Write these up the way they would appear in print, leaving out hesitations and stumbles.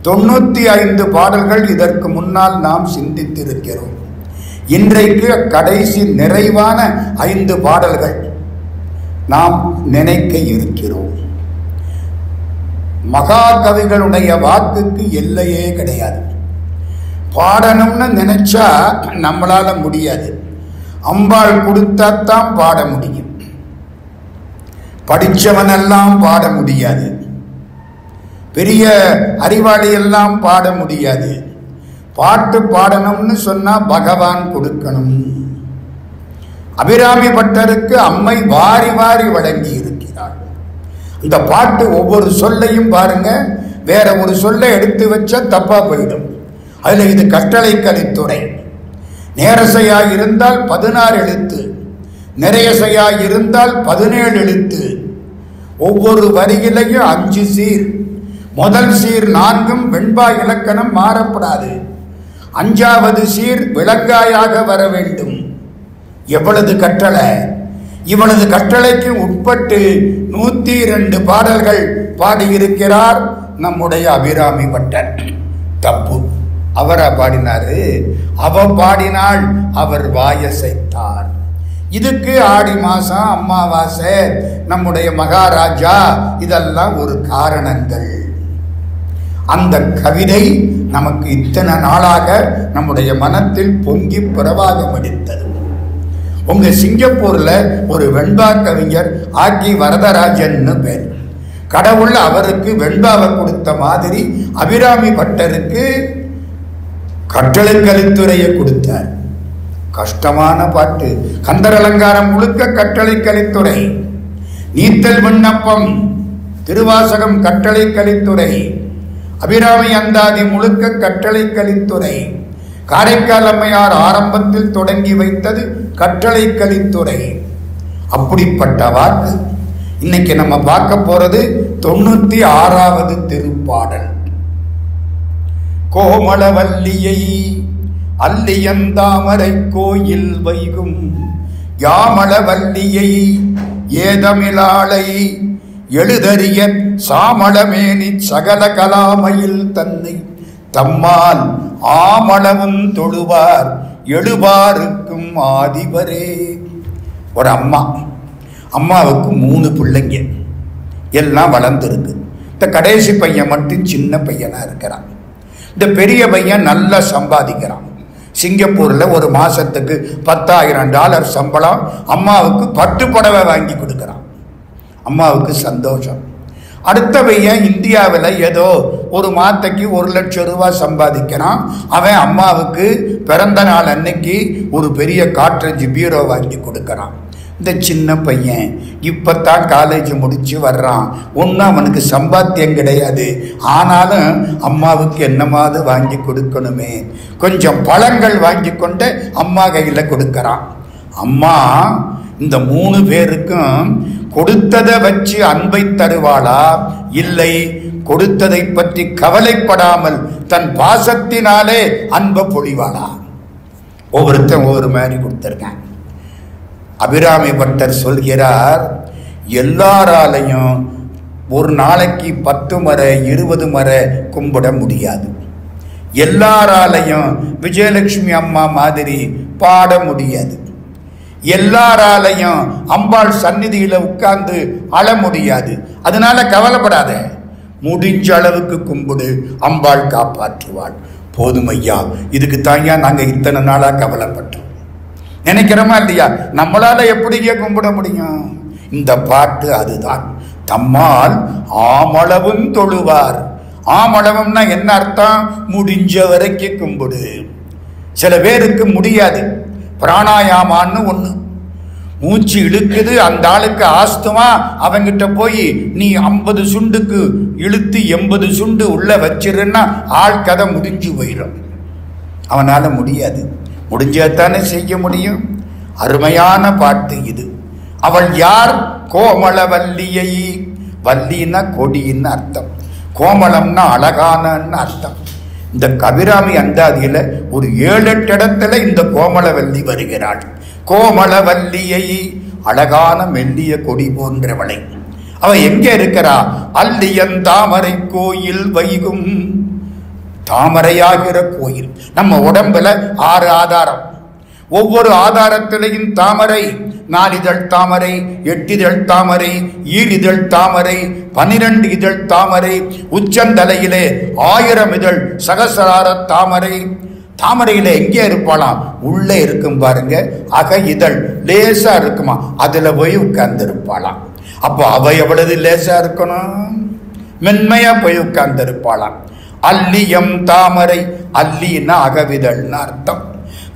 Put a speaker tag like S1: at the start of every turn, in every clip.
S1: 95 பாடல்கள் இதற்கு முன்னால் நாம் சிந்தித்திருக்கிறோம். இன்றைக்கு கடைசி நிறைவான 5 பாடல்கள் நாம் நினைக்க இருக்கிறோம். மகாகவிகளுடைய வாக்குக்கு எல்லையே கிடையாது. பாடணும்னு நினைச்சா நம்மளால முடியாது. அம்பாள் கொடுத்தாத்தான் பாட முடியும். படித்தவனெல்லாம் பாட முடியாது. பெரிய அறிவாளி எல்லாம் பாட முடியாது. பாட்டு பாடணும்னு சொன்னா பகவான் கொடுக்கணும். அபிராமி பட்டருக்கு அம்மை வாரி வாரி வழங்கி இருக்கிறார். இந்த பாட்டு ஒவ்வொரு சொல்லையும் பாருங்க, வேற ஒரு சொல்லை எடுத்து வச்சா தப்பா போயிடும். அதுல இது கட்டளை கலித்துறை. நேரசையாய் இருந்தால் 16 எழுத்து, நிறையசையாய் இருந்தால் 17 எழுத்து. ஒவ்வொரு வரியிலையும் 5 சீர். முதல் சீர் 4ம் வெண்பா இலக்கணம் மாறப்படாது. 5வது சீர் விளங்காயாக வர வேண்டும். எவ்வளவு கட்டளை! இவளது கட்டளைக்கு உட்பட்டு 102 பாடல்கள் பாடியிருக்கிறார் நம்முடைய அபிராமி பட்டர். தப்பு, அவரா பாடினாரு? அவ பாடினாள், அவர் வாயசைத்தார். இதுக்கு ஆடி மாசம், அம்மாவாசை, நம்முடைய மகாராஜா, இதெல்லாம் ஒரு காரணங்கள். அந்த கவிதை நமக்கு இத்தனை நாளாக நம்முடைய மனத்தில் பொங்கி பிரவாகம் அடித்தது. உங்க சிங்கப்பூர்ல ஒரு வெண்பா கவிஞர் ஆக்கி வரதராஜன்னு பேர். கடவுள் அவருக்கு வெண்பாவை கொடுத்த மாதிரி அபிராமி பட்டருக்கு கட்டளை கலித்துறையை கொடுத்தார். கஷ்டமான பாட்டு. கந்தர் அலங்காரம் முழுக்க கட்டளை கலித்துறை. நீத்தல் விண்ணப்பம், திருவாசகம் கட்டளை கலித்துறை. அபிராமி அந்தாதி முழுக்க கட்டளை கலித்துறை. காரைக்கால் அம்மையார் ஆரம்பத்தில் தொடங்கி வைத்தது கட்டளை கலித்துறை. அப்படிப்பட்ட வாக்கு. இன்னைக்கு நம்ம பார்க்க போறது 96வது திருப்பாடல். கோமளவல்லியை அல்லியந்தாமரை கோயில் வைகும் யாமளவல்லியை ஏதமிழாளை எழுதறிய சாமளமேனி சகல கலாமையில் தன்னை தம்மால் ஆமளவும் தொழுவார் எழுவாருக்கும் ஆதிபரே. ஒரு அம்மாவுக்கு 3 பிள்ளைங்க, எல்லாம் வளர்ந்துருக்கு. இந்த கடைசி பையன் மட்டும் சின்ன பையனா இருக்கிறான். இந்த பெரிய பையன் நல்லா சம்பாதிக்கிறான். சிங்கப்பூர்ல ஒரு மாசத்துக்கு $10,000 சம்பளம். அம்மாவுக்கு 10 புடவை வாங்கி கொடுக்கிறான். அம்மாவுக்கு சந்தோஷம். அடுத்த பையன் இந்தியாவில் ஏதோ ஒரு மாதத்துக்கு $1,00,000 சம்பாதிக்கிறான். அவன் அம்மாவுக்கு பிறந்த நாள் அன்னைக்கு ஒரு பெரிய காட்ரேஜ் பீரோ வாங்கி கொடுக்கறான். இந்த சின்ன பையன் இப்பத்தான் காலேஜ் முடிச்சு வர்றான். ஒன்றும் அவனுக்கு சம்பாத்தியம் கிடையாது. ஆனாலும் அம்மாவுக்கு என்னமாவது வாங்கி கொடுக்கணுமே, கொஞ்சம் பழங்கள் வாங்கி கொண்டு அம்மா கையில் கொடுக்கறான். அம்மா இந்த 3 பேருக்கும் கொடுத்ததை வச்சு அன்பை தருவாளா, இல்லை கொடுத்ததை பற்றி கவலைப்படாமல் தன் பாசத்தினாலே அன்பை பொழிவாளா? ஒவ்வொருத்தன் ஒவ்வொரு மாதிரி கொடுத்திருக்கான். அபிராமி பட்டர் சொல்கிறார், எல்லாராலையும் ஒரு நாளைக்கு 10 முறை 20 முறை கும்பிட முடியாது. எல்லாராலையும் விஜயலட்சுமி அம்மா மாதிரி பாட முடியாது. எல்லாராலையும் அம்பாள் சந்நிதியில உட்கார்ந்து அழ முடியாது. அதனால கவலைப்படாத, முடிஞ்ச அளவுக்கு கும்பிடு, அம்பாள் காப்பாற்றுவாள். போதும் ஐயா, இதுக்கு தாயா நாங்க இத்தனை நாளா கவலைப்பட்டோம். நினைக்கிறோமா இல்லையா? நம்மளால எப்படிங்க கும்பிட முடியும்? இந்த பாட்டு அதுதான். தம்மால் ஆமளவும் தொழுவார். ஆமளவும்னா என்ன அர்த்தம்? முடிஞ்ச வரைக்கும் கும்பிடு. சில பேருக்கு முடியாது. பிராணாயாமான்னு ஒண்ணு, மூச்சு இழுக்குது, அந்த ஆளுக்கு ஆஸ்துமா. அவங்கிட்ட போய் நீ 50 சுண்டுக்கு இழுத்து 80 சுண்டு உள்ள வச்சிருன்னா ஆள் கதை முடிஞ்சு போயிடும். அவனால முடியாது. முடிஞ்சாத்தானே செய்ய முடியும். அருமையான பாட்டு இது. அவள் யார்? கோமளவல்லியை. வல்லின்னா கொடின்னு அர்த்தம், கோமளம்னா அழகானன்னு அர்த்தம். இந்த அபிராமி அந்தாதியில ஒரு 7-8 இடத்துல இந்த கோமளவல்லி வருகிறாள். கோமளவல்லியை, அழகான மெல்லிய கொடி போன்றவளை. அவ எங்க இருக்கிறா? அல்லியந்தாமரை கோயில் வைகும். தாமரையாகிற கோயில். நம்ம உடம்புல 6 ஆதாரம். ஒவ்வொரு ஆதாரத்திலையும் தாமரை. 4 இதழ் தாமரை, 8 இதழ் தாமரை, 7 இதழ் தாமரை, 12 இதழ் தாமரை, உச்சந்தலையிலே 1000 இதழ் சகசரார தாமரை. தாமரையில எங்கே இருப்பாளாம்? உள்ளே இருக்கும் பாருங்க, அக இதழ் லேசா இருக்குமா, அதுல போய் உட்கார்ந்து இருப்பாளாம். அப்போ அவ எவ்வளவு லேசா இருக்கணும்? மென்மையா போய் உட்கார்ந்து இருப்பாளாம். அல்லியம் தாமரை, அல்லின்னா அகவிதழ்னு அர்த்தம்.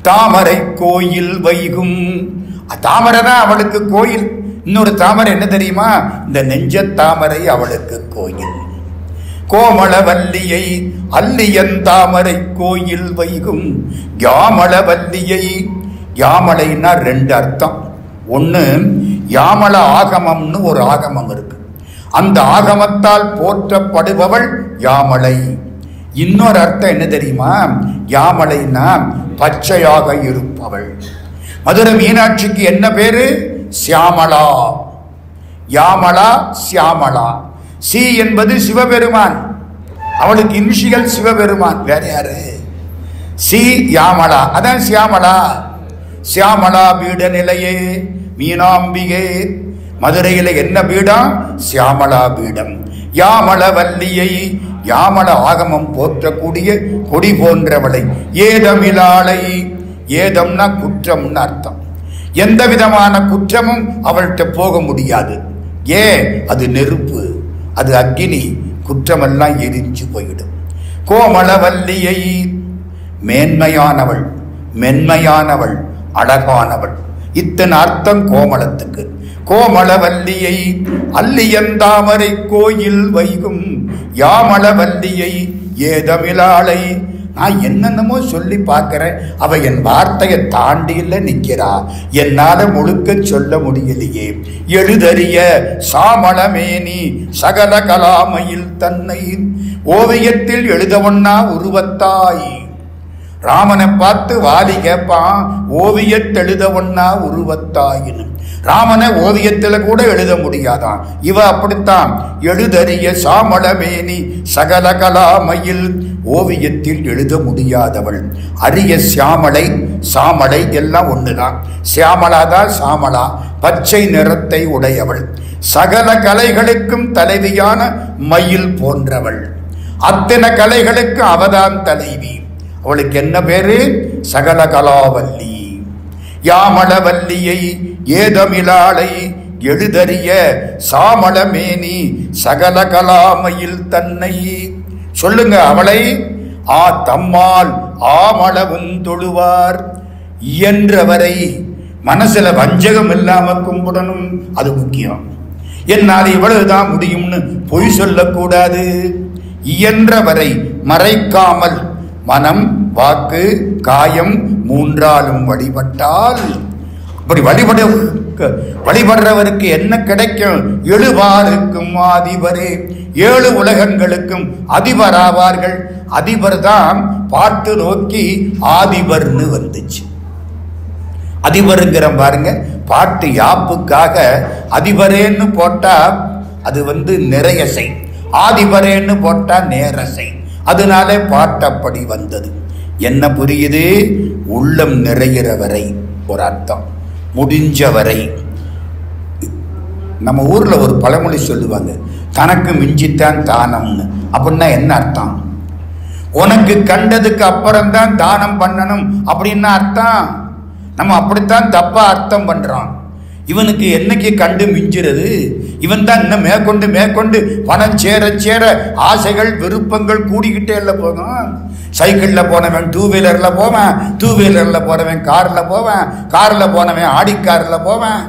S1: தாமரை கோயில் வைகும், தாமரை தான் அவளுக்கு கோயில். இன்னொரு தாமரை என்ன தெரியுமா? இந்த நெஞ்ச தாமரை அவளுக்கு கோயில். கோமளவல்லியை அல்லியன் தாமரை கோயில் வைகும் யாமளவல்லியை. யாமலைன்னா 2 அர்த்தம். ஒன்று, யாமள ஆகமம்னு ஒரு ஆகமம் இருக்கு, அந்த ஆகமத்தால் போற்றப்படுபவள் யாமலை. இன்னொரு அர்த்தம் என்ன தெரியுமா? யாமலைன்னா பச்சையாக இருப்பவள். மதுரை மீனாட்சிக்கு என்ன பேரு? சியாமளா. யாமளா சியாமளா. சி என்பது சிவபெருமான், அவளுக்கு இனிஷியல் சிவபெருமான். வேற யாரு? சி யாமளா, அதான் சியாமளா. சியாமளா பீட நிலையே மீனாம்பிகே. மதுரையில என்ன பீடம்? சியாமளா பீடம். யாமளவல்லியை, யாமள ஆகமம் போற்றக்கூடிய கொடி போன்றவளை. ஏதமிலாளை, ஏதம்னா குற்றம்னு அர்த்தம். எந்த விதமான குற்றமும் அவள்கிட்ட போக முடியாது. ஏன்? அது நெருப்பு, அது அக்கினி, குற்றமெல்லாம் எரிஞ்சு போயிடும். கோமளவல்லியை, மேன்மையானவள், மென்மையானவள், அழகானவள். இத்தனை அர்த்தம் கோமளத்துக்கு. கோமளவல்லியை அல்லியந்தாமரை கோயில் வைகும் யாமளவல்லியை ஏதமிலாளை. நான் என்னென்னமோ சொல்லி பார்க்கிறேன், அவ என் வார்த்தையை தாண்டியில நிக்கிறா, என்னால முழுக்க சொல்ல முடியலையே. எழுதறிய சாமளமேனி சகல கலாமையில் தன்னை. ஓவியத்தில் எழுதவொன்னா உருவத்தாய். ராமனை பார்த்து வாலி கேட்பான், ஓவியத்தெழுத ஒன்னா உருவத்தாயின்னு. ராமனை ஓவியத்தில் கூட எழுத முடியாதான், இவ அப்படித்தான். எழுதறிய சாமளமேனி சகல கலாமையில், ஓவியத்தில் எழுத முடியாதவள். அரிய சியாமளை, சாமளை எல்லாம் ஒண்ணுதான். சியாமளாதான் சாமளா, பச்சை நிறத்தை உடையவள். சகல கலைகளுக்கும் தலைவியான மயில் போன்றவள். அத்தனை கலைகளுக்கு அவதான் தலைவி. அவளுக்கு என்ன பேரு? சகல கலாவல்லி. யாமளவல்லியை ஏதமிலாளை எழுதறிய சாமளமேனி சகல கலாமையில் தன்னை. சொல்லுங்க அவளை. தம்மால் ஆமளவும் தொழுவார். இயன்றவரை மனசுல வஞ்சகம் இல்லாம கும்பிடணும், அது முக்கியம். என்னால் இவ்வளவுதான் முடியும்னு பொய் சொல்லக்கூடாது. இயன்றவரை மறைக்காமல் மனம், வாக்கு, காயம் 3ஆலும் வழிபட்டால், அப்படி வழிபடுறவருக்கு என்ன கிடைக்கும்? எழுவாருக்கும் அதிபரே, 7 உலகங்களுக்கும் அதிபராவார்கள். அதிபர் தான் பார்த்து நோக்கி ஆதிபர்னு வந்துச்சு. அதிபருங்கிற பாருங்க, பாட்டு யாப்புக்காக அதிபரேன்னு போட்டா அது நிறையசை, ஆதிபரேன்னு போட்டா நேரசை. அதனால பாட்டப்படி வந்தது. என்ன புரியுது? உள்ளம் நிறைகிற வரை ஒரு அர்த்தம், முடிஞ்ச வரை. நம்ம ஊர்ல ஒரு பழமொழி சொல்லுவாங்க, தனக்கு மிஞ்சித்தான் தானம்னு. அப்படின்னா என்ன அர்த்தம்? உனக்கு கண்டதுக்கு அப்புறம்தான் தானம் பண்ணணும் அப்படின்னு அர்த்தம். நம்ம அப்படித்தான் தப்பா அர்த்தம் பண்றோம். இவனுக்கு என்னைக்கு கண்டு மிஞ்சுறது? இவன் தான் இன்னும் மேற்கொண்டு பணம் சேர சேர ஆசைகள் விருப்பங்கள் கூடிக்கிட்டே இல்லை போகும். சைக்கிள்ல போனவன் 2 வீலர்ல போவேன், 2 வீலர்ல போனவன் கார்ல போவேன், கார்ல போனவன் ஆடிக்கார்ல போவேன்.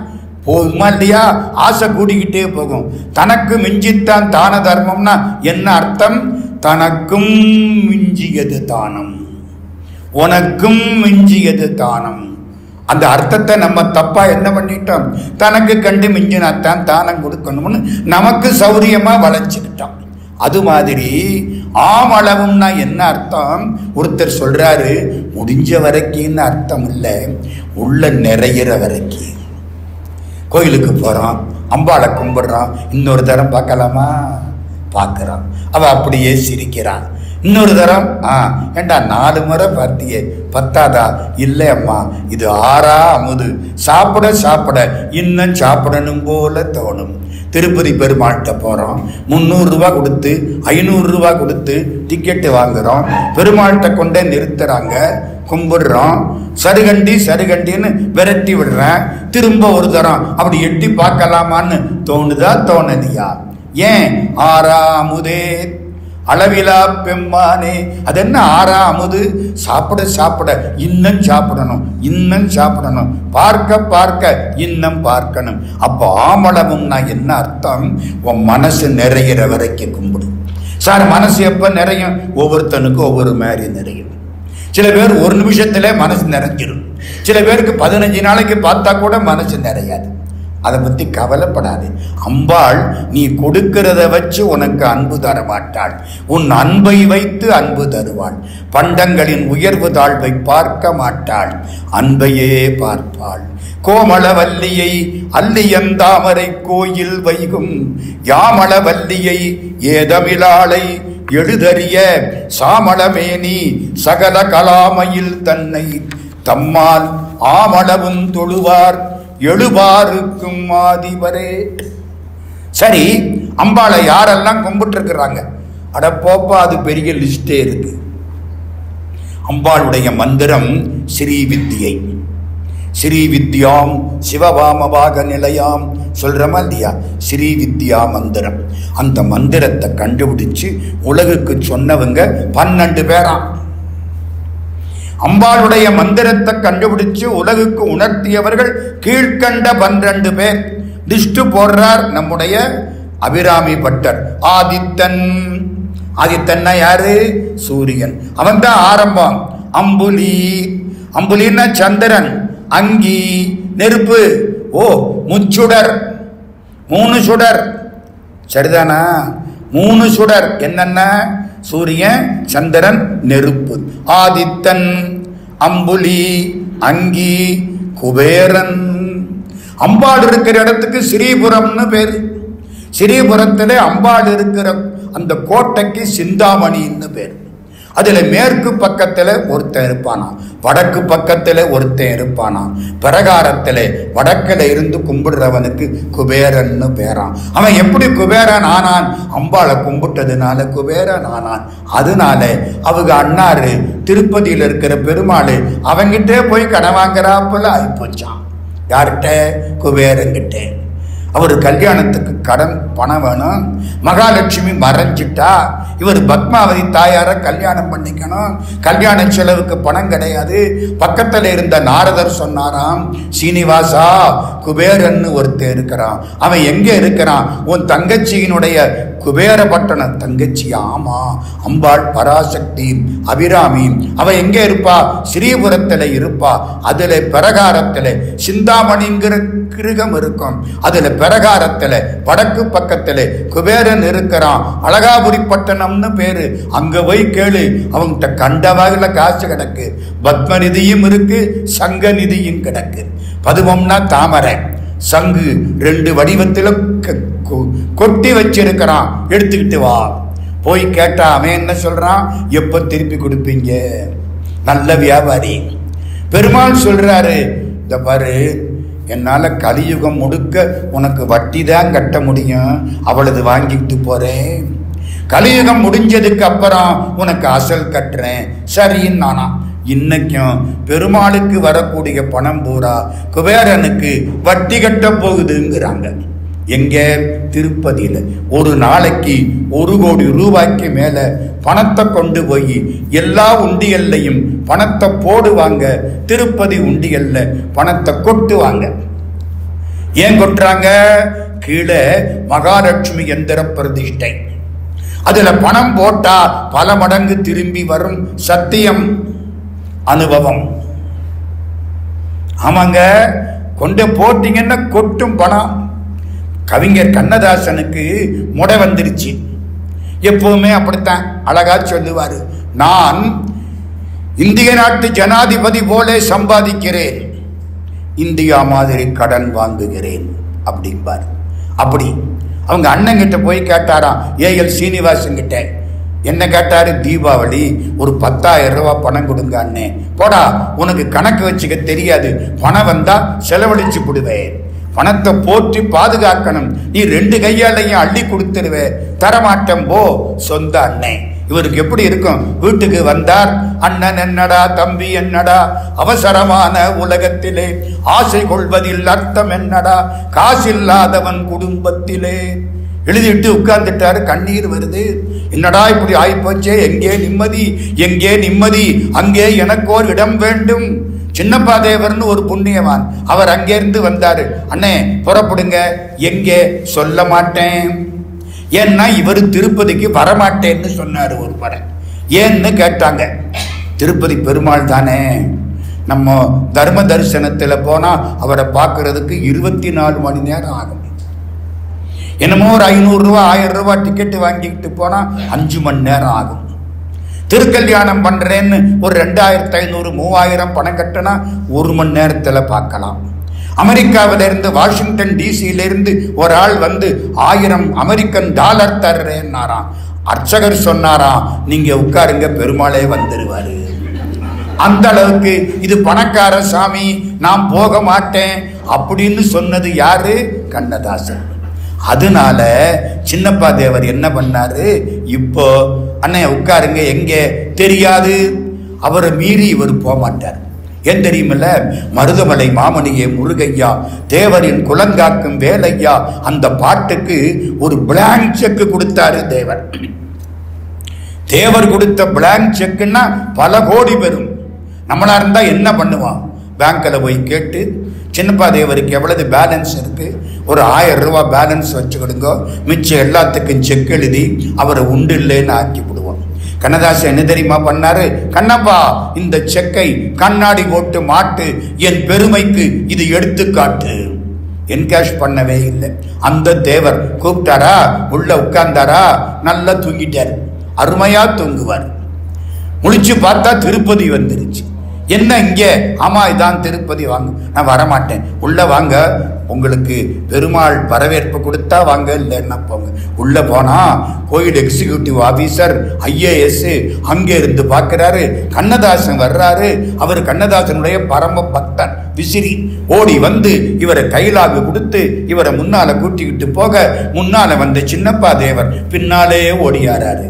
S1: போகுமா இல்லையா? ஆசை கூடிக்கிட்டே போகும். தனக்கு மிஞ்சித்தான் தான தர்மம்னா என்ன அர்த்தம்? தனக்கும் மிஞ்சியது தானம், உனக்கும் மிஞ்சியது தானம். அந்த அர்த்தத்தை நம்ம தப்பா என்ன பண்ணிட்டோம்? தனக்கு கண்டு மிஞ்சினாத்தான் தானம் கொடுக்கணும்னு நமக்கு சௌரியமா வளைச்சுக்கிட்டோம். அது மாதிரி ஆமளவும்னா என்ன அர்த்தம்? ஒருத்தர் சொல்றாரு, முடிஞ்ச வரைக்கும்னு அர்த்தம் இல்லை, உள்ள நிறையிற வரைக்கும். கோயிலுக்கு போறோம், அம்பாளை கும்பிடுறோம், இன்னொரு தரம் பார்க்கலாமா? பார்க்கிறான். அவ அப்படியே சிரிக்கிறான். இன்னொரு தரம் ஏண்டா 4 முறை பார்த்தியே பத்தாதா? இல்லை அம்மா, இது 6ஆ அமுது, சாப்பிட சாப்பிட இன்னும் சாப்பிடணும் போல தோணும். திருப்பதி பெருமாள்கிட்ட போகிறோம், 300 ரூபா கொடுத்து 500 ரூபா கொடுத்து டிக்கெட்டு வாங்குகிறோம். பெருமாள்கிட்ட கொண்டே நிறுத்துறாங்க, கும்பிடுறோம். சருகண்டின்னு விரட்டி விடுறேன். திரும்ப ஒரு தரம் அப்படி எட்டி பார்க்கலாமான்னு தோணுதா தோணதியா? ஏன்? 6ஆ அமுதே அளவிலா பெம்மானே. அது என்ன 6ஆ அமுது? சாப்பிட சாப்பிட இன்னும் சாப்பிடணும், இன்னும் சாப்பிடணும், பார்க்க பார்க்க இன்னும் பார்க்கணும். அப்போ ஆமளவும்னா என்ன அர்த்தம்? உன் மனசு நிறையிற வரைக்கும் கும்பிடு. சார், மனசு எப்போ நிறையும்? ஒவ்வொருத்தனுக்கும் ஒவ்வொரு மாதிரி நிறையும். சில பேர் 1 நிமிஷத்துல மனசு நிறைஞ்சிடும். சில பேருக்கு 15 நாளைக்கு பார்த்தா கூட மனசு நிறையாது. அதை பற்றி கவலைப்படாது. அம்பாள் நீ கொடுக்கிறத வச்சு உனக்கு அன்பு தர மாட்டாள், உன் அன்பை வைத்து அன்பு தருவாள். பண்டங்களின் உயர்வு தாழ்வை பார்க்க மாட்டாள், அன்பையே பார்ப்பாள். கோமளவல்லியை அல்லியந்தாமரை கோயில் வைகும் யாமளவல்லியை ஏதமிழாளை எழுதறிய சாமளமேனி சகல கலாமையில் தன்னை தம்மால் ஆமளவும் தொழுவார் எழுபாருக்கும் ஆதிபரே. சரி, அம்பாளை யாரெல்லாம் கும்பிட்டு இருக்கிறாங்க? அட போப்பா, அது பெரிய லிஸ்டே இருக்கு. அம்பாளுடைய மந்திரம் ஸ்ரீ வித்யை. ஸ்ரீ வித்யாம் சிவவாமபாக நிலையாம் சொல்றமா இல்லையா? ஸ்ரீ வித்யா மந்திரம். அந்த மந்திரத்தை கண்டுபிடிச்சு உலகுக்கு சொன்னவங்க 12 பேராம். அம்பாளுடைய மந்திரத்தை கண்டுபிடிச்சு உலகுக்கு உணர்த்தியவர்கள் கீழ்கண்ட 12 பேர். லிஸ்ட் போடுறார் நம்முடைய அபிராமி பட்டர். ஆதித்தன். ஆதித்தன்னா யாரு? சூரியன். அவன் தான் ஆரம்பம். அம்புலி. அம்புலின்னா சந்திரன். அங்கி நெருப்பு. ஓ, முச்சுடர். 3 சுடர். சரிதானா? 3 சுடர் என்னென்ன? சூரியன், சந்திரன், நெருப்பு. ஆதித்தன், அம்புலி, அங்கி, குபேரன். அம்பாள் இருக்கிற இடத்துக்கு ஸ்ரீபுரம்னு பேரு. ஸ்ரீபுரத்தில் அம்பாள் இருக்கிற அந்த கோட்டைக்கு சிந்தாமணின்னு பேர். அதுல மேற்கு பக்கத்துல ஒருத்தன் இருப்பானா, வடக்கு பக்கத்துல ஒருத்தன் இருப்பானா. பிரகாரத்துல வடக்கில இருந்து கும்பிடுறவனுக்கு குபேரன்னு பேரான். அவன் எப்படி குபேரன் ஆனான்? அம்பாளை கும்பிட்டதுனால குபேரன் ஆனான். அதனால அவங்க அண்ணாரு திருப்பதியில இருக்கிற பெருமாள் அவங்கிட்டே போய் கடன் வாங்குறாப்புல ஆயிப்போச்சான். யார்கிட்ட? குபேரங்கிட்ட. அவர் கல்யாணத்துக்கு கடன் பணம் வேணும். மகாலட்சுமி மறைஞ்சிட்டா. இவர் பத்மாவதி தாயார கல்யாணம் பண்ணிக்கணும். கல்யாண செலவுக்கு பணம் கிடையாது. பக்கத்தில் இருந்த நாரதர் சொன்னாராம், சீனிவாசா, குபேரன்னு ஒருத்தர் இருக்கிறான். அவன் எங்க இருக்கிறான்? உன் தங்கச்சியினுடைய குபேரபட்டணம் தங்கச்சி. ஆமா, அம்பாள் பராசக்தி அபிராமி. அவ எங்க இருப்பா? ஸ்ரீபுரத்துல இருப்பா. அதுல பிரகாரத்துல சிந்தாமணிங்கிற கிருகம் இருக்கும். அதுல பிரகாரத்துல வடக்கு பக்கத்துல குபேரன் இருக்கிறான். அழகாபுரி பட்டணம்னு பேரு. அங்க போய் கேளு, அவங்கிட்ட கண்ட வகையில காசு கிடக்கு. பத்ம நிதியும் இருக்கு, சங்க நிதியும் கிடக்கு. பதுவம்னா தாமரை, சங்கு 2 வடிவத்துல கொட்டி வச்சிருக்கிறான். எடுத்துக்கிட்டு வா. போய் கேட்டா அவன் என்ன சொல்றான்? எப்ப திருப்பி கொடுப்பீங்க? நல்ல வியாபாரி. பெருமாள் சொல்றாரு, இந்த பாரு, என்னால கலியுகம் முழுக்க உனக்கு வட்டி தான் கட்ட முடியும், அவளது வாங்கிட்டு போறேன். கலியுகம் முடிஞ்சதுக்கு அப்புறம் உனக்கு அசல் கட்டுறேன். சரின்னு நானா. இன்னைக்கும் பெருமாளுக்கு வரக்கூடிய பணம் பூரா குபேரனுக்கு வட்டி கட்ட போகுதுங்கிறாங்க. எங்க? திருப்பதியில. ஒரு நாளைக்கு 1 கோடி ரூபாய்க்கு மேல பணத்தை கொண்டு போய் எல்லா உண்டியல்லையும் பணத்தை போடுவாங்க. திருப்பதி உண்டியல்ல பணத்தை கொட்டுவாங்க. ஏன் கொட்டுறாங்க? கீழே மகாலட்சுமி எந்திர பிரதிஷ்டை. அதுல பணம் போட்டா பல மடங்கு திரும்பி வரும். சத்தியம், அனுபவம். ஆமாங்க, கொண்டு போட்டீங்கன்னா கொட்டும் பணம். கவிஞர் கண்ணதாசனுக்கு முடை வந்துருச்சு. எப்பவுமே அப்படித்தான் அழகா சொல்லுவாரு, நான் இந்திய நாட்டு ஜனாதிபதி போல சம்பாதிக்கிறேன், இந்தியா மாதிரி கடன் வாங்குகிறேன் அப்படிம்பார். அப்படி அவங்க அண்ணங்கிட்ட போய் கேட்டாராம், ஏஎல் சீனிவாசன் கிட்ட, என்ன கேட்டாரு, தீபாவளி ஒரு 10,000 ரூபாய் பணம் கொடுங்க அண்ணே. போடா, உனக்கு கணக்கு வச்சுக்க தெரியாது, பணம் வந்தா செலவழிச்சு விடுவேன், பணத்தை போற்றி பாதுகாக்கணும், நீ 2 கையாலையும் அள்ளி கொடுத்துருவே, தரமாட்டம் போ சொந்த அண்ணே. இவருக்கு எப்படி இருக்கும்? வீட்டுக்கு வந்தார், அண்ணன் என்னடா தம்பி என்னடா, அவசரமான உலகத்திலே ஆசை கொள்வதில் அர்த்தம் என்னடா, காசில்லாதவன் குடும்பத்திலே எழுதிட்டு உட்கார்ந்துட்டாரு. கண்ணீர் வருது. என்னடா இப்படி ஆயிப்போச்சே, எங்கே நிம்மதி, எங்கே நிம்மதி, அங்கே எனக்கோர் இடம் வேண்டும். சின்னப்பா தேவர்னு ஒரு புண்ணியவான், அவர் அங்கேருந்து வந்தாரு. அண்ணே புறப்படுங்க. எங்கே? சொல்ல மாட்டேன். ஏன்னா இவர் திருப்பதிக்கு வரமாட்டேன்னு சொன்னார் ஒரு படம். ஏன்னு கேட்டாங்க. திருப்பதி பெருமாள் தானே, நம்ம தர்ம தரிசனத்தில் போனால் அவரை பார்க்கறதுக்கு 24 மணி நேரம் ஆகும். என்னமோ ஒரு 500 ரூபா 1000 ரூபா டிக்கெட்டு வாங்கிக்கிட்டு போனால் 5 மணி நேரம் ஆகும். திருக்கல்யாணம் பண்ணுறேன்னு ஒரு 2500 3000 பணம் கட்டினா 1 மணி நேரத்தில் பார்க்கலாம். அமெரிக்காவிலிருந்து வாஷிங்டன் டிசியிலிருந்து ஒரு ஆள் வந்து 1000 அமெரிக்கன் டாலர் தர்றேன்னாராம். அர்ச்சகர் சொன்னாராம், நீங்க உட்காருங்க, பெருமாளே வந்துருவாரு. அந்த அளவுக்கு இது பணக்கார சாமி, நான் போக மாட்டேன் அப்படின்னு சொன்னது யாரு? கண்ணதாசன். அதனால சின்னப்பா தேவர் என்ன பண்ணாரு, இப்போ அண்ணே உட்காருங்க, எங்கே தெரியாது, அவரை மீறி இவர் போக மாட்டார். ஏன் தெரியுமில்ல? மருதமலை மாமணியே முருகையா, தேவரின் குலங்காக்கும் வேலையா, அந்த பாட்டுக்கு ஒரு பிளாங்க் செக் கொடுத்தாரு தேவர். தேவர் கொடுத்த பிளாங்க் செக்குன்னா பல கோடி பெறும். நம்மளா இருந்தா என்ன பண்ணுவான்? பேங்க்ல போய் கேட்டு, சின்னப்பா தேவருக்கு எவ்வளவு பேலன்ஸ் இருக்கு, ஒரு 1000 ரூபாய் பேலன்ஸ் வச்சுக்கிடுங்க, மிச்சம் எல்லாத்துக்கும் செக் எழுதி அவரை உண்டு இல்லைன்னு ஆக்கி விடுவோம். கண்ணதாசன் என்ன தெரியுமா பண்ணாரு? கண்ணப்பா, இந்த செக்கை கண்ணாடி போட்டு மாட்டு, என் பெருமைக்கு இது எடுத்துக்காட்டு. என்கேஷ் பண்ணவே இல்லை. அந்த தேவர் கூப்பிட்டாரா, உள்ள உட்கார்ந்தாரா, நல்லா தூங்கிட்டாரு. அருமையா தூங்குவார். முழிச்சு பார்த்தா திருப்பதி வந்துருச்சு. என்ன இங்கே? ஆமா இதான் திருப்பதி, வாங்க. நான் வரமாட்டேன். உள்ள வாங்க, உங்களுக்கு பெருமாள் வரவேற்பு கொடுத்தா வாங்க, இல்லைன்னா போங்க. உள்ள போனா கோயில் எக்ஸிக்யூட்டிவ் ஆபீசர் IAS அங்கே இருந்து பார்க்கிறாரு. கண்ணதாசன் வர்றாரு. அவர் கண்ணதாசனுடைய பரம பக்தன், விசிறி. ஓடி வந்து இவரை கைலாக கொடுத்து இவரை முன்னால கூட்டிக்கிட்டு போக, முன்னால வந்த சின்னப்பா தேவர் பின்னாலே ஓடியாராரு.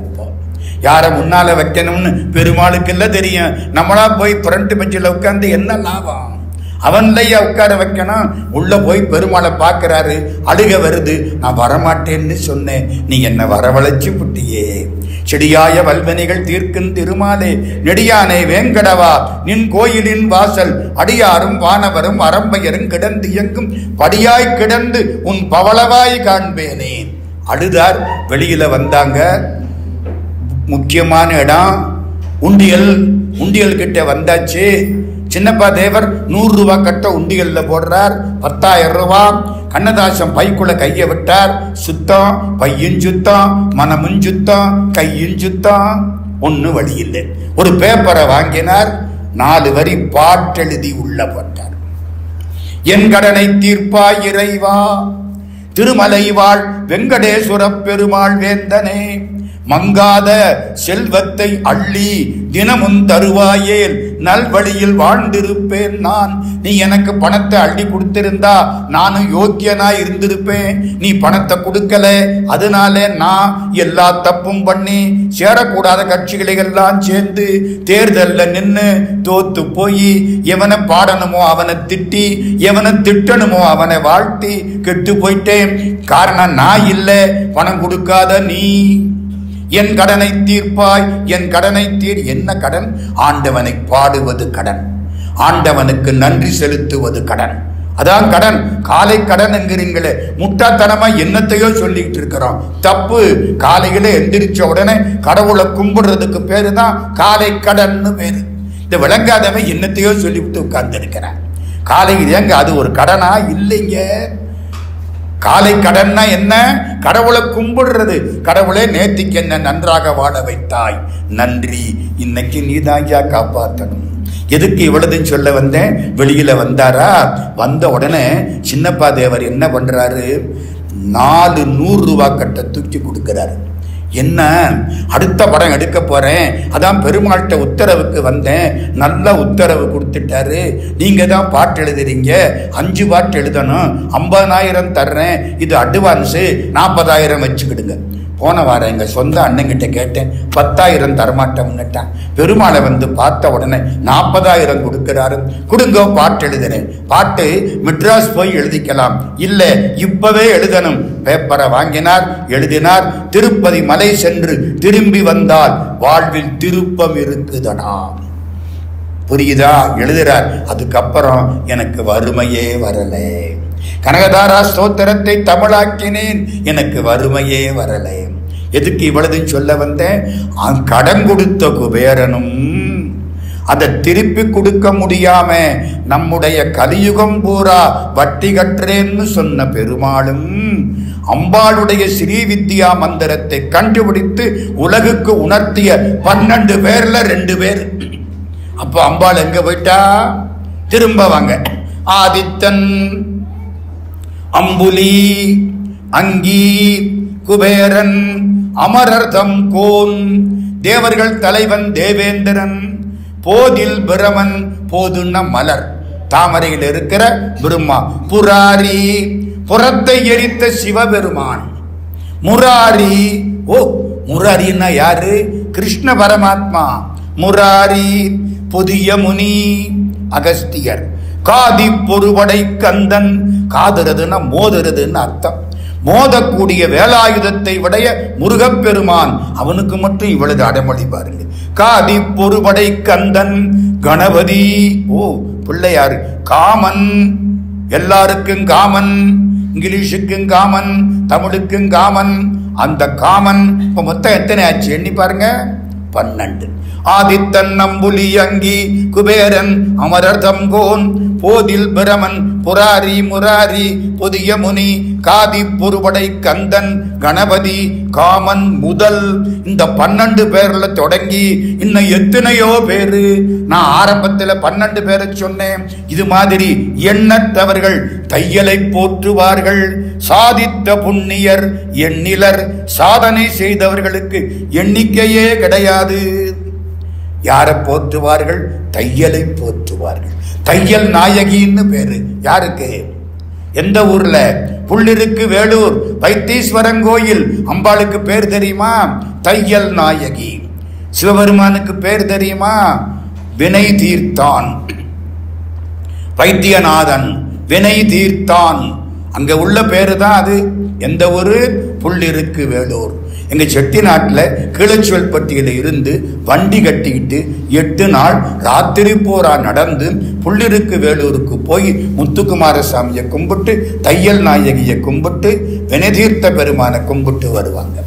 S1: யாரை முன்னால வைக்கணும்னு பெருமாளுக்கு எல்லாம் தெரியும். நம்மளா போய் ஃப்ரண்ட் பெஞ்சில் உட்கார்ந்து என்ன லாபம்? அவன்லையா உட்கார வைக்கணும். உள்ள போய் பெருமாளை பார்க்கிறாரு. அழுக வருது. நான் வரமாட்டேன்னு சொன்னேன், நீ என்ன வரவழைச்சு புட்டியே. செடியாய வல்வனைகள் தீர்க்கும் திருமாலே, நெடியானே வேங்கடவா, நின் கோயிலின் வாசல் அடியாரும் வானவரும் அரம்பையரும் கிடந்து இயங்கும் படியாய் கிடந்து உன் பவளவாய் காண்பேனே. அழுதார். வெளியில வந்தாங்க. முக்கியமான இடம் உண்டியல் கிட்ட வந்தாச்சு. சின்னப்பா தேவர் 100 ரூபாய் கட்ட உண்டியல்ல போடுறார். 10,000 ரூபாய். கண்ணதாசன் பைக்குள்ள கைய விட்டார். சுத்தம், பையும் சுத்தம், மனமும் சுத்தம், கையும் சுத்தம். ஒண்ணு வழி இல்லை. ஒரு பேப்பரை வாங்கினார். 4 வரி பாட்டெழுதி உள்ள போட்டார். என் கடனை தீர்ப்பாய் இறைவா, திருமலை வாழ் வெங்கடேஸ்வர பெருமாள் வேந்தனே, மங்காத செல்வத்தை அள்ளி தினமும் தருவாயேல் நல்வழியில் வாழ்ந்திருப்பேன் நான். நீ எனக்கு பணத்தை அள்ளி கொடுத்திருந்தா நானும் யோக்கியனா இருந்திருப்பேன். நீ பணத்தை கொடுக்கல, அதனால நான் எல்லா தப்பும் பண்ணி சேரக்கூடாத கட்சிகளை எல்லாம் சேர்ந்து தேர்தல்ல நின்று தோத்து போய் எவனை பாடணுமோ அவனை திட்டி, எவனை திட்டணுமோ அவனை வாழ்த்தி கெட்டு போயிட்டேன். காரணம் நான் இல்லை, பணம் கொடுக்காத நீ. என் கடனை தீர்ப்பாய், என் கடனை தீர். என்ன கடன்? ஆண்டவனை பாடுவது கடன், ஆண்டவனுக்கு நன்றி செலுத்துவது கடன். அதான் கடன். காலை கடன் என்கிறீங்களே, முட்டாத்தனமா என்னத்தையோ சொல்லிட்டு இருக்கிறோம். தப்பு. காலையில எந்திரிச்ச உடனே கடவுளை கும்பிடுறதுக்கு பேரு தான் காலை கடன்னு பேரு. இந்த விளங்காதவன் என்னத்தையோ சொல்லிவிட்டு உட்கார்ந்து இருக்கிறான். காலையில் ஏங்க அது ஒரு கடனா? இல்லைங்க. காலை கடன்னா என்ன? கடவுளை கும்பிடுறது. கடவுளே நேத்திக்கு என்ன நன்றாக வாழ வைத்தாய், நன்றி, இன்னைக்கு நீதாயா காப்பாற்றணும். எதுக்கு இவ்வளவுன்னு சொல்ல வந்தேன். வெளியில வந்தாரா. வந்த உடனே சின்னப்பா தேவர் என்ன பண்றாரு, 4 100 ரூபாய் கட்ட தூக்கி கொடுக்கிறாரு. என்ன அடுத்த படம் எடுக்க போறேன், அதான் பெருமாள்கிட்ட உத்தரவுக்கு வந்தேன், நல்ல உத்தரவு கொடுத்துட்டாரு, நீங்க தான் பாட்டு எழுதுறீங்க, 5 பாட்டு எழுதணும், 50,000 தர்றேன், இது அட்வான்ஸு, 40,000 வச்சுக்கிடுங்க. போன வாரம் எங்கள் சொந்த அண்ணங்கிட்ட கேட்டேன், 10,000 தரமாட்டேன்னுட்டான். பெருமாளை வந்து பார்த்த உடனே 40,000 கொடுக்கிறாரு. கொடுங்க, பாட்டு எழுதுறேன். பாட்டு மெட்ராஸ் போய் எழுதிக்கலாம், இல்லை இப்பவே எழுதணும். பேப்பரை வாங்கினார், எழுதினார். திருப்பதி மலை சென்று திரும்பி வந்தால் வாழ்வில் திருப்பம் இருக்குதடா. புரியுதா? எழுதுறார். அதுக்கப்புறம் எனக்கு வறுமையே வரலை. கனகதாரா ஸ்தோத்திரத்தை தமிழாக்கினேன், எனக்கு வறுமையே வரலை. எதுக்கு இவ்வளவுன்னு சொல்ல வந்தேன்? கடன் கொடுத்த குபேரனும் அதை திருப்பி கொடுக்க முடியாம நம்முடைய கலியுகம் பூரா வட்டி கற்றேன்னு சொன்ன பெருமாளும் அம்பாளுடைய ஸ்ரீ வித்யா மந்திரத்தை கண்டுபிடித்து உலகுக்கு உணர்த்திய 12 பேர்ல 2 பேர். அப்போ அம்பாள் எங்க போயிட்டா? திரும்ப வாங்க. ஆதித்தன், அம்புலி, அங்கி, குபேரன், அமரர்தம் கோன், தேவர்கள் தலைவன் தேவேந்திரன், போதில் பிரமன், போதுன்ன மலர், தாமரையில் இருக்கிற பிரம்மா, புராரி, புறத்தை எரித்த சிவபெருமான், முராரி. ஓ, முராரின்னா யாரு? கிருஷ்ண பரமாத்மா. முராரி, புதிய முனி அகஸ்தியர், காதி பொறுபடை கந்தன். காதுறதுன்னா மோதுறதுன்னு அர்த்தம். மோதக்கூடிய வேலாயுதத்தை உடைய முருகப்பெருமான், அவனுக்கு மட்டும் இவ்வளவு அடைமொழி பாருங்க. காதி பொறுபடை கந்தன், கணபதி. ஓ, பிள்ளையாரு. காமன், எல்லாருக்கும் காமன், இங்கிலீஷுக்கும் காமன், தமிழுக்கும் காமன். அந்த காமன் இப்ப மொத்தம் எத்தனை ஆச்சு எண்ணி பாருங்க, 12. ஆதித்தன், நம்புலி, அங்கி, குபேரன், அமரர் தங்கோன், போதில் பிரமன், புராரி, முராரி, புதிய முனி, காதி பொறுபடை கந்தன், கணபதி, காமன் முதல் இந்த 12 பேர்ல தொடங்கி இன்னும் எத்தனையோ பேரு. நான் ஆரம்பத்தில் 12 பேரை சொன்னேன். இது மாதிரி எண்ணற்றவர்கள் தையலை போற்றுவார்கள். சாதித்த புண்ணியர் எண்ணிலர், சாதனை செய்தவர்களுக்கு எண்ணிக்கையே கிடையாது. யாரை போற்றுவார்கள்? தையலை போற்றுவார்கள். தையல் நாயகின்னு பேரு. யாருக்கு? எந்த ஊர்ல? புள்ளிருக்கு வேலூர் வைத்தீஸ்வரன் கோயில். அம்பாளுக்கு பேர் தெரியுமா? தையல் நாயகி. சிவபெருமானுக்கு பேர் தெரியுமா? வினை தீர்த்தான். வைத்தியநாதன் வினை தீர்த்தான். அங்க உள்ள பேரு தான் அது. எந்த ஊரு? புள்ளிருக்கு வேலூர். எங்க செட்டிநாட்டில் கிளச்சுவல்பட்டியில இருந்து வண்டி கட்டிக்கிட்டு 8 நாள் ராத்திரி போரா நடந்து புள்ளிருக்கு வேலூருக்கு போய் முத்துக்குமாரசாமியை கும்பிட்டு, தையல் நாயகியை கும்பிட்டு, வினைதீர்த்த பெருமானை கும்பிட்டு வருவாங்க.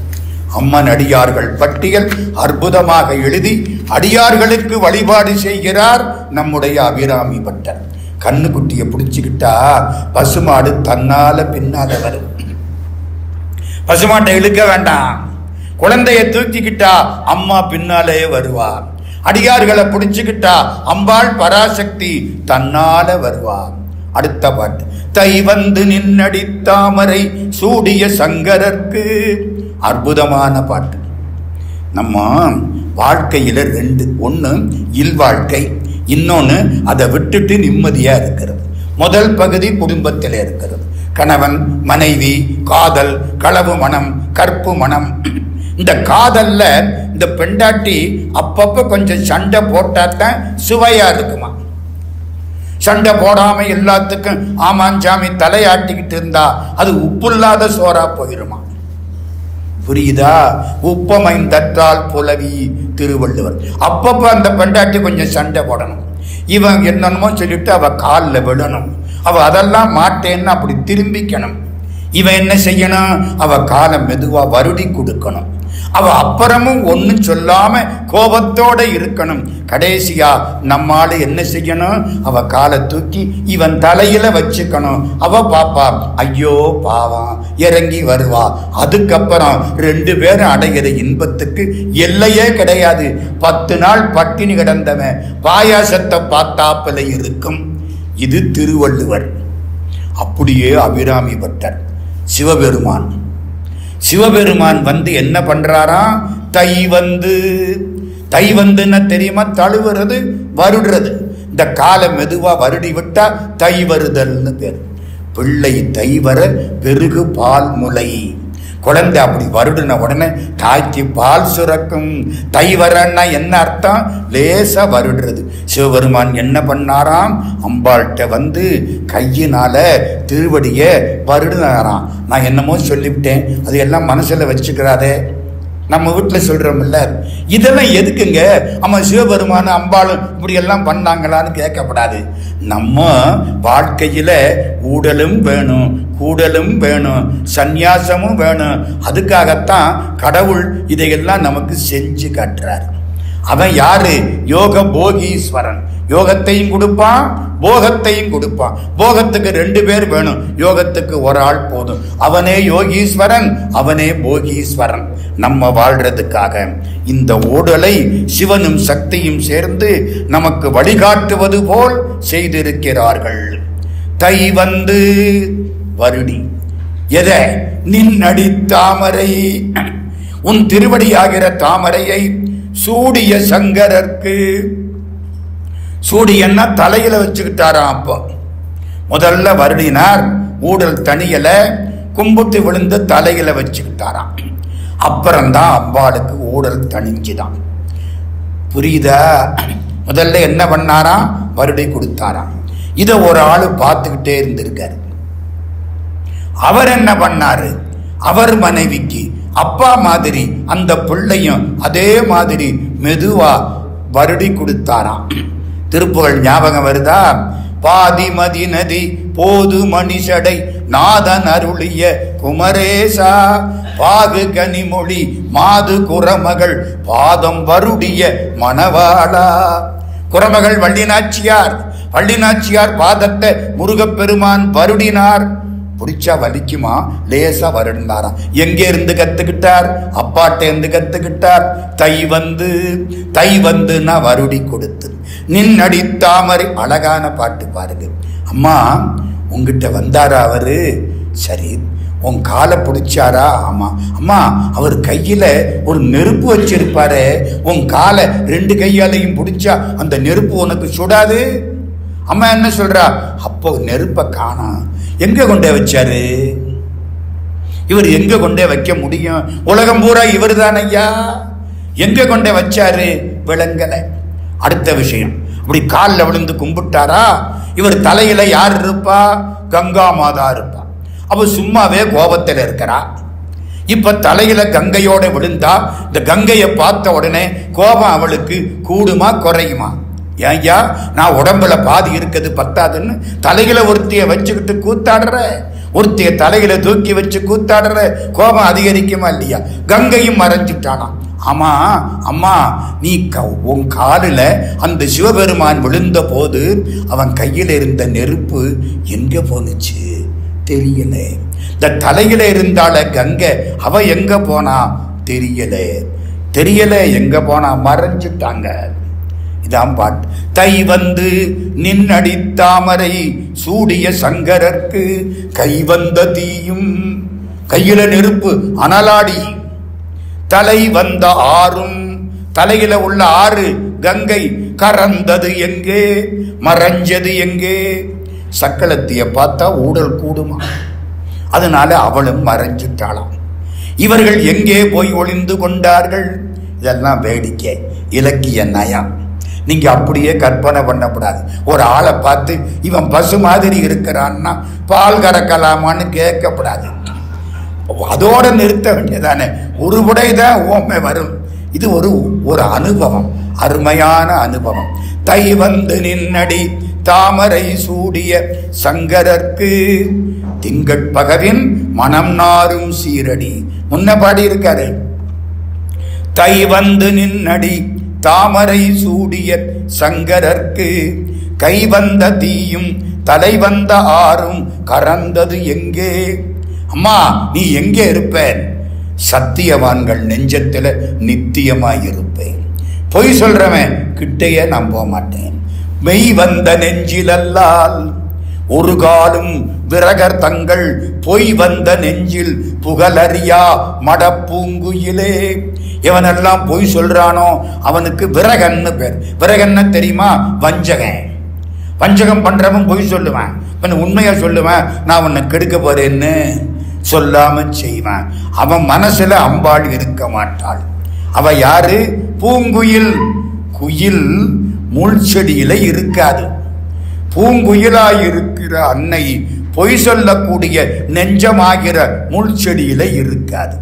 S1: அம்மன் அடியார்கள் பட்டியல் அற்புதமாக எழுதி அடியார்களுக்கு வழிபாடு செய்கிறார் நம்முடைய அபிராமி பட்டர். கண்ணுக்குட்டியை பிடிச்சிக்கிட்டா பசுமாடு தன்னால பின்னால வரும். பசுமாட்டை இழுக்க வேண்டாம். குழந்தைய தூக்கிக்கிட்டா அம்மா பின்னாலே வருவா. அடியார்களை பிடிச்சுக்கிட்டா அம்பாள் பராசக்தி தன்னால வருவா. அடுத்த பாட்டு, தை வந்து நின்னடி தாமரை சூடிய சங்கரர்க்கு. அற்புதமான பாட்டு. நம்ம வாழ்க்கையில 2, ஒன்று இல்வாழ்க்கை, இன்னொன்று அதை விட்டுட்டு நிம்மதியா இருக்கிறது. முதல் பகுதி குடும்பத்தில் இருக்கிறது. கணவன் மனைவி, காதல், களவு மனம், கற்பு மனம். இந்த காதல்ல இந்த பெண்டாட்டி அப்பப்ப கொஞ்சம் சண்டை போட்டாத்தான் சுவையா இருக்குமா. சண்டை போடாம எல்லாத்துக்கும் ஆமாஞ்சாமி தலையாட்டிக்கிட்டு இருந்தா அது உப்புல்லாத சோறா போயிருமா. புரியுதா? உப்பமைந்தற்றால் புலவி திருவள்ளுவர். அப்பப்ப அந்த பெண்டாட்டி கொஞ்சம் சண்டை போடணும். இவன் என்னென்னமோ சொல்லிட்டு அவ காலில் விழணும். அவ அதெல்லாம் மாட்டேன்னு அப்படி திரும்பிக்கணும். இவன் என்ன செய்யணும்? அவ காலை மெதுவா வருடி கொடுக்கணும். அவ அப்புறமும் ஒன்னும் சொல்லாம கோபத்தோட இருக்கணும். கடைசியா நம்மால என்ன செய்யணும்? அவ காலை தூக்கி இவன் தலையில வச்சுக்கணும். அவ பாப்பா, ஐயோ பாவம், இறங்கி வருவா. அதுக்கப்புறம் 2 பேரும் அடைகிற இன்பத்துக்கு எல்லையே கிடையாது. 10 நாள் பட்டினி கிடந்தவன் பாயாசத்தை பார்த்தாப்பல இருக்கும். இது திருவள்ளுவர். அப்படியே அபிராமி பட்டர், சிவபெருமான். சிவபெருமான் வந்து என்ன பண்றாராம்? தை வந்துன்னா தெரியுமா? தழுவுறது, வருடுறது. இந்த காலை மெதுவா வருடி விட்டா தை வருதல்னு பேர். பிள்ளை தை வர பெருகு பால் முளை. குழந்தை அப்படி வருடின உடனே தாய்க்கு பால் சுரக்கும். தை வரன்னா என்ன அர்த்தம்? லேசா வருடுறது. சிவபெருமான் என்ன பண்ணாராம்? அம்பாள்கிட்ட வந்து கையினால திருவடிய வருடினாராம். நான் என்னமோ சொல்லிவிட்டேன், அது எல்லாம் மனசுல வச்சுக்கிறாதே. நம்ம வீட்டில் சொல்றோம்ல, இதெல்லாம் எதுக்குங்க? அம்மா சிவபெருமான அம்பாளும் இப்படி எல்லாம் பண்ணாங்களான்னு கேட்கப்படாது. நம்ம வாழ்க்கையில ஊடலும் வேணும், கூடலும் வேணும், சந்நியாசமும் வேணும். அதுக்காகத்தான் கடவுள் இதையெல்லாம் நமக்கு செஞ்சு காட்டுறார். அவன் யாரு? யோக போகீஸ்வரன். யோகத்தையும் கொடுப்பான், போகத்தையும் கொடுப்பான். போகத்துக்கு 2 பேர் வேணும், யோகத்துக்கு ஒரு ஆள் போதும். அவனே யோகீஸ்வரன், அவனே போகீஸ்வரன். நம்ம வாழ்றதுக்காக இந்த ஊடலை சிவனும் சக்தியும் சேர்ந்து நமக்கு வழிகாட்டுவது போல் செய்திருக்கிறார்கள். தை வந்து வருடி எதை? நின்னடி தாமரை, உன் திருவடியாகிற தாமரையை சூடிய சங்கரர்க்கு. சூடியன்னா தலையில வச்சுக்கிட்டாராம். அப்போ முதல்ல வருடினார், ஊடல் தனியல, கும்பிட்டு விழுந்து தலையில வச்சுக்கிட்டாராம். அப்புறம்தான் அம்பாளுக்கு ஊடல் தணிஞ்சுதான். புரியுதா? முதல்ல என்ன பண்ணாராம்? வருடி கொடுத்தாராம். இத ஒரு ஆளு பார்த்துக்கிட்டே இருந்திருக்காரு. அவர் என்ன பண்ணாரு? அவர் மனைவிக்கு அப்பா மாதிரி அந்த பிள்ளையும் அதே மாதிரி மெதுவா வருடி கொடுத்தாராம். திருப்புகழ் ஞாபகம் வருதா? பாதிமதி நதி போது மணிஷடை நாதன் அருளிய குமரேசா, பாகு கனிமொழி மாது குரமகள் பாதம் வருடிய மணவாளா. குரமகள் வள்ளிநாச்சியார் பாதத்தை முருகப்பெருமான் வருடினார். பிடிச்சா வலிக்குமா? லேசா வருடினாராம். எங்கே இருந்து கத்துக்கிட்டார்? அப்பாட்ட இருந்து கத்துக்கிட்டார். தை வந்து நான் வருடி கொடுத்து நின்னடி தாமரை. அழகான பாட்டு பாருங்க. அம்மா உங்ககிட்ட வந்தாரா அவரு? சரி. உன் காலை பிடிச்சாரா? ஆமா. அம்மா அவர் கையில ஒரு நெருப்பு வச்சிருப்பாரு, உன் காலை 2 கையாலையும் பிடிச்சா அந்த நெருப்பு உனக்கு சுடாது? அம்மா என்ன சொல்றா? அப்போ நெருப்ப காணோம், எங்க கொண்டே வச்சாரு? இவர் எங்க கொண்டே வைக்க முடியும்? உலகம் பூரா இவர் தான் ஐயா, எங்க கொண்டே வச்சாரு? விளங்கல. அடுத்த விஷயம், அப்படி காலில் விழுந்து கும்பிட்டாரா? இவர் தலையில யார் இருப்பா? கங்கா மாதா இருப்பா. அவ சும்மாவே கோபத்தில் இருக்கிறா. இப்ப தலையில கங்கையோட விழுந்தா இந்த கங்கையை பார்த்த உடனே கோபம் அவளுக்கு கூடுமா குறையுமா? ஏய்யா, நான் உடம்புல பாதி இருக்குது பத்தாதுன்னு தலையில ஒருத்திய வச்சுக்கிட்டு கூத்தாடுற, ஒருத்திய தலையில தூக்கி வச்சு கூத்தாடுற, கோபம் அதிகரிக்குமா இல்லையா? கங்கையும் மறைஞ்சிட்டானாம். ஆமா அம்மா, நீ உன் காலில் அந்த சிவபெருமான் விழுந்த போது அவன் கையில் இருந்த நெருப்பு எங்க போனுச்சு தெரியல. இந்த தலையில இருந்தால கங்கை, அவ எங்க போனா தெரியல, எங்க போனா? மறைஞ்சிட்டாங்க. இதான் பாட்டு. தை வந்து நின்னடி தாமரை சூடிய சங்கரர்க்கு கை வந்த தீயும். கையில நெருப்பு அனலாடி. தலை வந்த ஆறும், தலையில உள்ள ஆறு கங்கை கறந்தது எங்கே, மறைஞ்சது எங்கே? சக்களத்திய பார்த்தா ஊடல் கூடுமா? அதனால அவளும் மறைஞ்சிட்டாளாம். இவர்கள் எங்கே போய் ஒளிந்து கொண்டார்கள்? இதெல்லாம் வேடிக்கை, இலக்கிய நயம். நீங்க அப்படியே கற்பனை பண்ணக்கூடாது. ஒரு ஆளை பார்த்து இவன் பசு மாதிரி இருக்கிறான்னா பால் கறக்கலாமான்னு கேட்கக்கூடாது. அதோட நிறுத்த வேண்டியதானே. ஒரு புடைதான் ஓமை வரும். இது ஒரு அனுபவம், அருமையான அனுபவம். தை வந்து நின்னடி தாமரை சூடிய சங்கரர்க்கு திங்கட்பகவின் மனம் நாரும் சீரடி. முன்ன பாடி இருக்காரு. தை வந்து நின்னடி தாமரை சூடிய சங்கரர்க்கு கை வந்த தீயும் தலை வந்த ஆறும் கறந்தது எங்கே? அம்மா நீ எங்கே இருப்பேன்? சத்தியவான்கள் நெஞ்சத்துல நித்தியமாய் இருப்பேன். பொய் சொல்றவன் கிட்டையே நான் போக மாட்டேன். மெய் வந்த நெஞ்சிலல்லால் ஒரு காலும் விரகர் தங்கள் பொய் வந்த நெஞ்சில் புகழறியா மடப்பூங்குயிலே. இவனெல்லாம் பொய் சொல்றானோ அவனுக்கு விரகன்னு பேர். விரகன்னு தெரியுமா? வஞ்சகன். வஞ்சகம் பண்றவன் பொய் சொல்லுவேன், உண்மையா சொல்லுவேன், நான் உன்னை கெடுக்க போறேன்னு சொல்லாம செய்வேன். அவன் மனசுல அம்பாள் இருக்க மாட்டாள். அவ யாரு? பூங்குயில். குயில் முள் செடியில இருக்காது. பூங்குயிலாய் இருக்கிற அன்னை பொய் சொல்லக்கூடிய நெஞ்சமாகிற முள் செடியில இருக்காது.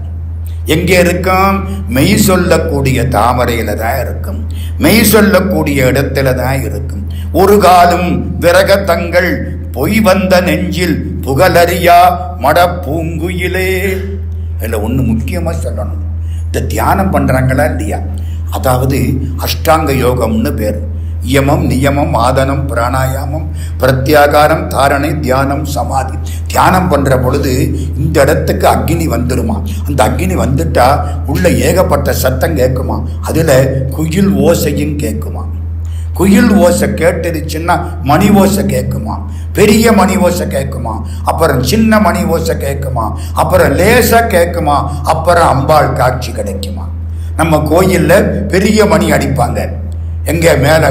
S1: எங்கே இருக்கும்? மெய் சொல்லக்கூடிய தாமரையில தான் இருக்கும். மெய் சொல்லக்கூடிய இடத்துல தான் இருக்கும். ஒரு காலம் விரக தங்கள் பொய் வந்த நெஞ்சில் புகழறியா மடப்பூங்குயிலே. இதுல ஒண்ணு முக்கியமா சொல்லணும். இந்த தியானம் பண்றாங்களா இல்லையா? அதாவது அஷ்டாங்க யோகம்னு பேர். யமம், நியமம், ஆதனம், பிராணாயாமம், பிரத்யாகாரம், தாரணை, தியானம், சமாதி. தியானம் பண்ற பொழுது இந்த இடத்துக்கு அக்னி வந்துருமா. அந்த அக்னி வந்துட்டா உள்ள ஏகப்பட்ட சத்தம் கேட்குமா. அதுல குயில் ஓசையும் கேட்குமா. குயில் ஓசை கேட்டுருச்சுன்னா மணி ஓசை கேட்குமா. பெரிய மணி ஓசை கேட்குமா, அப்புறம் சின்ன மணி ஓசை கேட்குமா, அப்புறம் லேசா கேட்குமா, அப்புறம் அம்பாள் காட்சி கிடைக்குமா. நம்ம கோயில்ல பெரிய மணி அடிப்பாங்க எங்க மேல,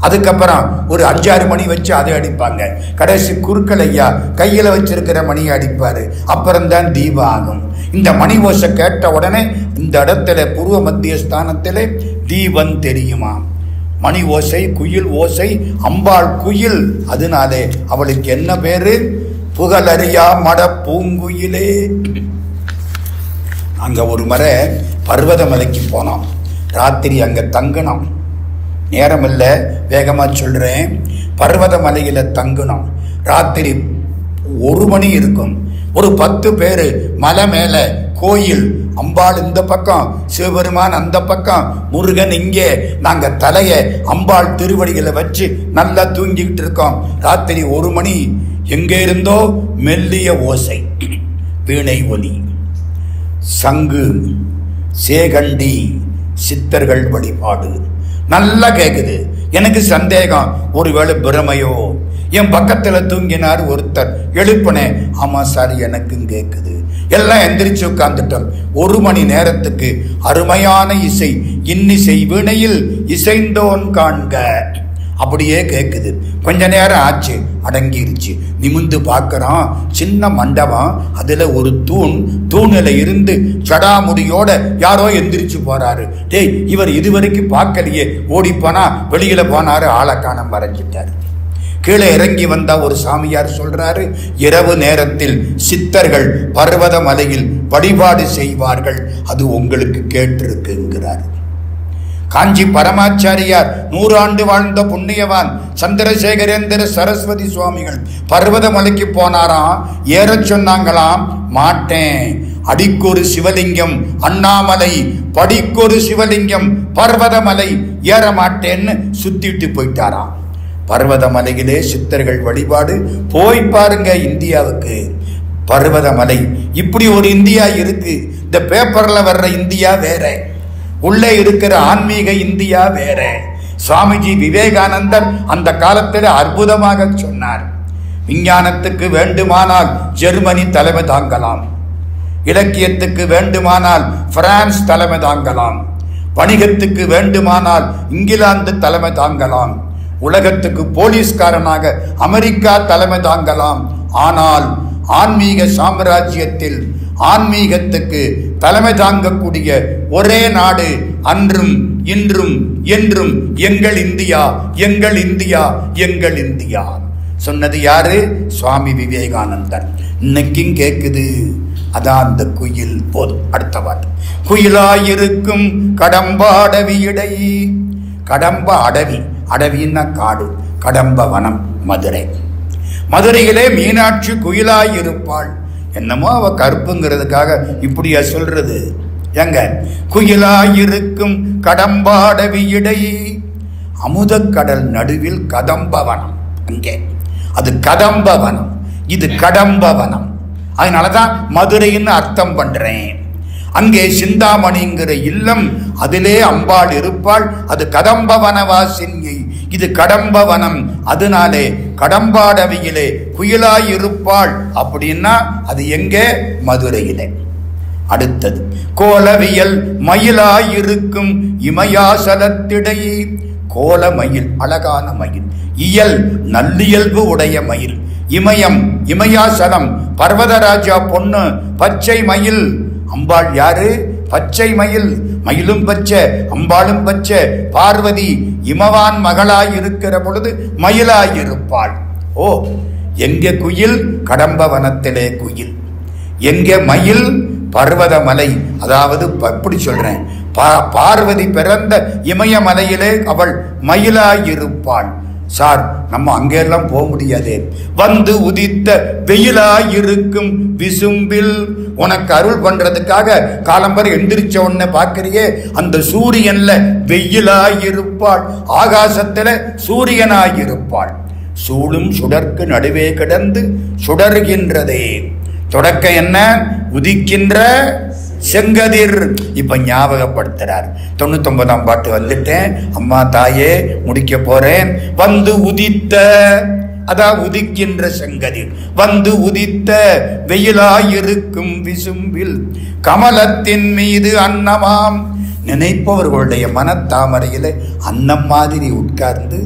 S1: அதுக்கப்புறம் ஒரு 5-6 மணி வச்சு அதை அடிப்பாங்க. கடைசி குறுக்கள் ஐயா கையில வச்சிருக்கிற மணியை அடிப்பாரு. அப்புறம்தான் தீபம் ஆகும். இந்த மணி ஓசை கேட்ட உடனே இந்த இடத்துல பூர்வ மத்திய ஸ்தானத்திலே தீபம் தெரியுமா. மணி ஓசை, குயில் ஓசை, அம்பாள் குயில். அதனாலே அவளுக்கு என்ன பேரு? புகழறியா மடப்பூங்குயிலே. அங்க ஒரு முறை பர்வதமலைக்கு போனோம். ராத்திரி அங்க தங்கணும். நேரம் இல்ல, வேகமா சொல்றேன். பர்வதமலையில தங்கணும். ராத்திரி 1 மணி இருக்கும். ஒரு 10 பேரு மலை மேல கோயில். அம்பாள் இந்த பக்கம், சிவபெருமான் அந்த பக்கம், முருகன் இங்கே. நாங்க தலைய அம்பாள் திருவடிகளை வச்சு நல்லா தூங்கிக்கிட்டு இருக்கோம். ராத்திரி 1 மணி. எங்க இருந்தோ மெல்லிய ஓசை, வீணை ஒலி, சங்கு, சேகண்டி, சித்தர்கள் வழிபாடு நல்லா கேக்குது. எனக்கு சந்தேகம், ஒருவேளை பிரமையோ. என் பக்கத்துல தூங்கினார் ஒருத்தர். எழுப்பினே, ஆமா சார் எனக்கும் கேக்குது. எல்லாம் எந்திரிச்சு உட்கார்ந்துட்டோம். 1 மணி நேரத்துக்கு அருமையான இசை, இன்னிசை வீணையில் இசைந்தோன் காண்க அப்படியே கேக்குது. கொஞ்ச நேரம் ஆச்சு, அடங்கிருச்சு. நிமிந்து பார்க்கிறோம், சின்ன மண்டபம். அதுல ஒரு தூணில இருந்து சடாமுடியோட யாரோ எந்திரிச்சு போறாரு. டேய், இவர் இதுவரைக்கும் பார்க்கலையே, ஓடி போனா வெளியில போனாரு, ஆளை காண மறைஞ்சிட்டாரு. கீழே இறங்கி வந்தா ஒரு சாமியார் சொல்றாரு, இரவு நேரத்தில் சித்தர்கள் பர்வத மலையில் வழிபாடு செய்வார்கள், அது உங்களுக்கு கேட்டிருக்குங்கிறார். காஞ்சி பரமாச்சாரியார் 100 ஆண்டு வாழ்ந்த புண்ணியவான் சந்திரசேகரேந்திர சரஸ்வதி சுவாமிகள் பர்வத மலைக்கு போனாராம். ஏற சொன்னாங்களாம், மாட்டேன். அடிக்கொரு சிவலிங்கம் அண்ணாமலை, படிக்கொரு சிவலிங்கம் பர்வதமலை, ஏற மாட்டேன்னு சுத்திட்டு போயிட்டாராம். பர்வதமலையிலே சித்தர்கள் வழிபாடு. போய் பாருங்க இந்தியாவுக்கு பர்வதமலை. இப்படி ஒரு இந்தியா இருக்கு. இந்த பேப்பர்ல வர்ற இந்தியா வேற, உள்ளே இருக்கிற ஆன்மீக இந்தியா வேற. சுவாமிஜி விவேகானந்தர் அந்த காலத்தில் அற்புதமாக சொன்னார், விஞ்ஞானத்துக்கு வேண்டுமானால் ஜெர்மனி தலைமை தாங்கலாம், இலக்கியத்துக்கு வேண்டுமானால் பிரான்ஸ் தலைமை தாங்கலாம், வணிகத்துக்கு வேண்டுமானால் இங்கிலாந்து தலைமை தாங்கலாம், உலகத்துக்கு போலீஸ்காரனாக அமெரிக்கா தலைமை தாங்கலாம். ஆனால் ஆன்மீக சாம்ராஜ்யத்தில் ஆன்மீகத்துக்கு தலைமை தாங்கக்கூடிய ஒரே நாடு அன்றும் இன்றும் என்றும் எங்கள் இந்தியா, எங்கள் இந்தியா, எங்கள் இந்தியா. சொன்னது யாரு? சுவாமி விவேகானந்தர். இன்னைக்கும் கேக்குது. அதான் அந்த குயில். போதும், அடுத்த பாட்டு. குயிலாயிருக்கும் கடம்ப அடவியிடை. கடம்ப அடவி, அடவின்னா காடு, கடம்ப வனம் மதுரை. மதுரையிலே மீனாட்சி குயிலாயிருப்பாள். என்னமோ அவ கருப்புங்கிறதுக்காக இப்படியா சொல்றது? எங்க குயிலாயிருக்கும் கடம்பாடவியிடை, அமுதக்கடல் நடுவில் கதம்பவனம். அங்கே அது கதம்பவனம், இது கடம்பவனம். அதனாலதான் மதுரைன்னு அர்த்தம் பண்றேன். அங்கே சிந்தாமணிங்கிற இல்லம், அதிலே அம்பாள் இருப்பாள். அது கதம்பவனவாசின்யை, இது கடம்பவனம். அதனாலே கடம்பாடவியிலே குயிலாய் இருப்பாள் அப்படின்னா அது எங்கே? மதுரையிலே. அடுத்தது கோலவியல் மயிலாயிருக்கும் இமயாசலத்திடை. கோல மயில், அழகான மயில். இயல், நல்லியல்பு உடைய மயில். இமயம், இமயாசலம், பர்வதராஜா பொண்ணு, பச்சை மயில். அம்பாள் யாரு? பச்சை மயில். மயிலும் பச்சை, அம்பாளும் பச்சை. பார்வதி இமவான் மகளாய் இருக்கிற பொழுது மயிலாயிருப்பாள். ஓ, எங்கே குயில்? கடம்ப வனத்திலே குயில். எங்கே மயில்? பர்வதமலை. அதாவது எப்படி சொல்றேன், பார்வதி பிறந்த இமயமலையிலே அவள் மயிலாயிருப்பாள். சார், நம்ம அங்கெல்லாம் போக முடியாது. வந்து உதித்த வெயிலாயிருக்கும் விசும்பில். உனக்கு அருள் பண்றதுக்காக காலம்பரை எந்திரிச்ச உடனே பார்க்கிறியே, அந்த சூரியன்ல வெயிலாயிருப்பாள், ஆகாசத்துல சூரியனாயிருப்பாள். சூழும் சுடர்க்கு நடுவே கிடந்து சுடர்கின்றதே. தொடக்க என்ன? உதிக்கின்ற செங்கதிர். இப்ப ஞாபகப்படுத்துறார். 99ஆம் பாட்டு வந்துட்டேன். அம்மா தாயே முடிக்க போறேன். வந்து உதித்த, அதான் உதிக்கின்ற செங்கதிர். வந்து உதித்த வெயிலாயிருக்கும் விசும்பில் கமலத்தின் மீது அன்னமாம். நினைப்பவர்களுடைய மனத்தாமரையில அன்னம் மாதிரி உட்கார்ந்து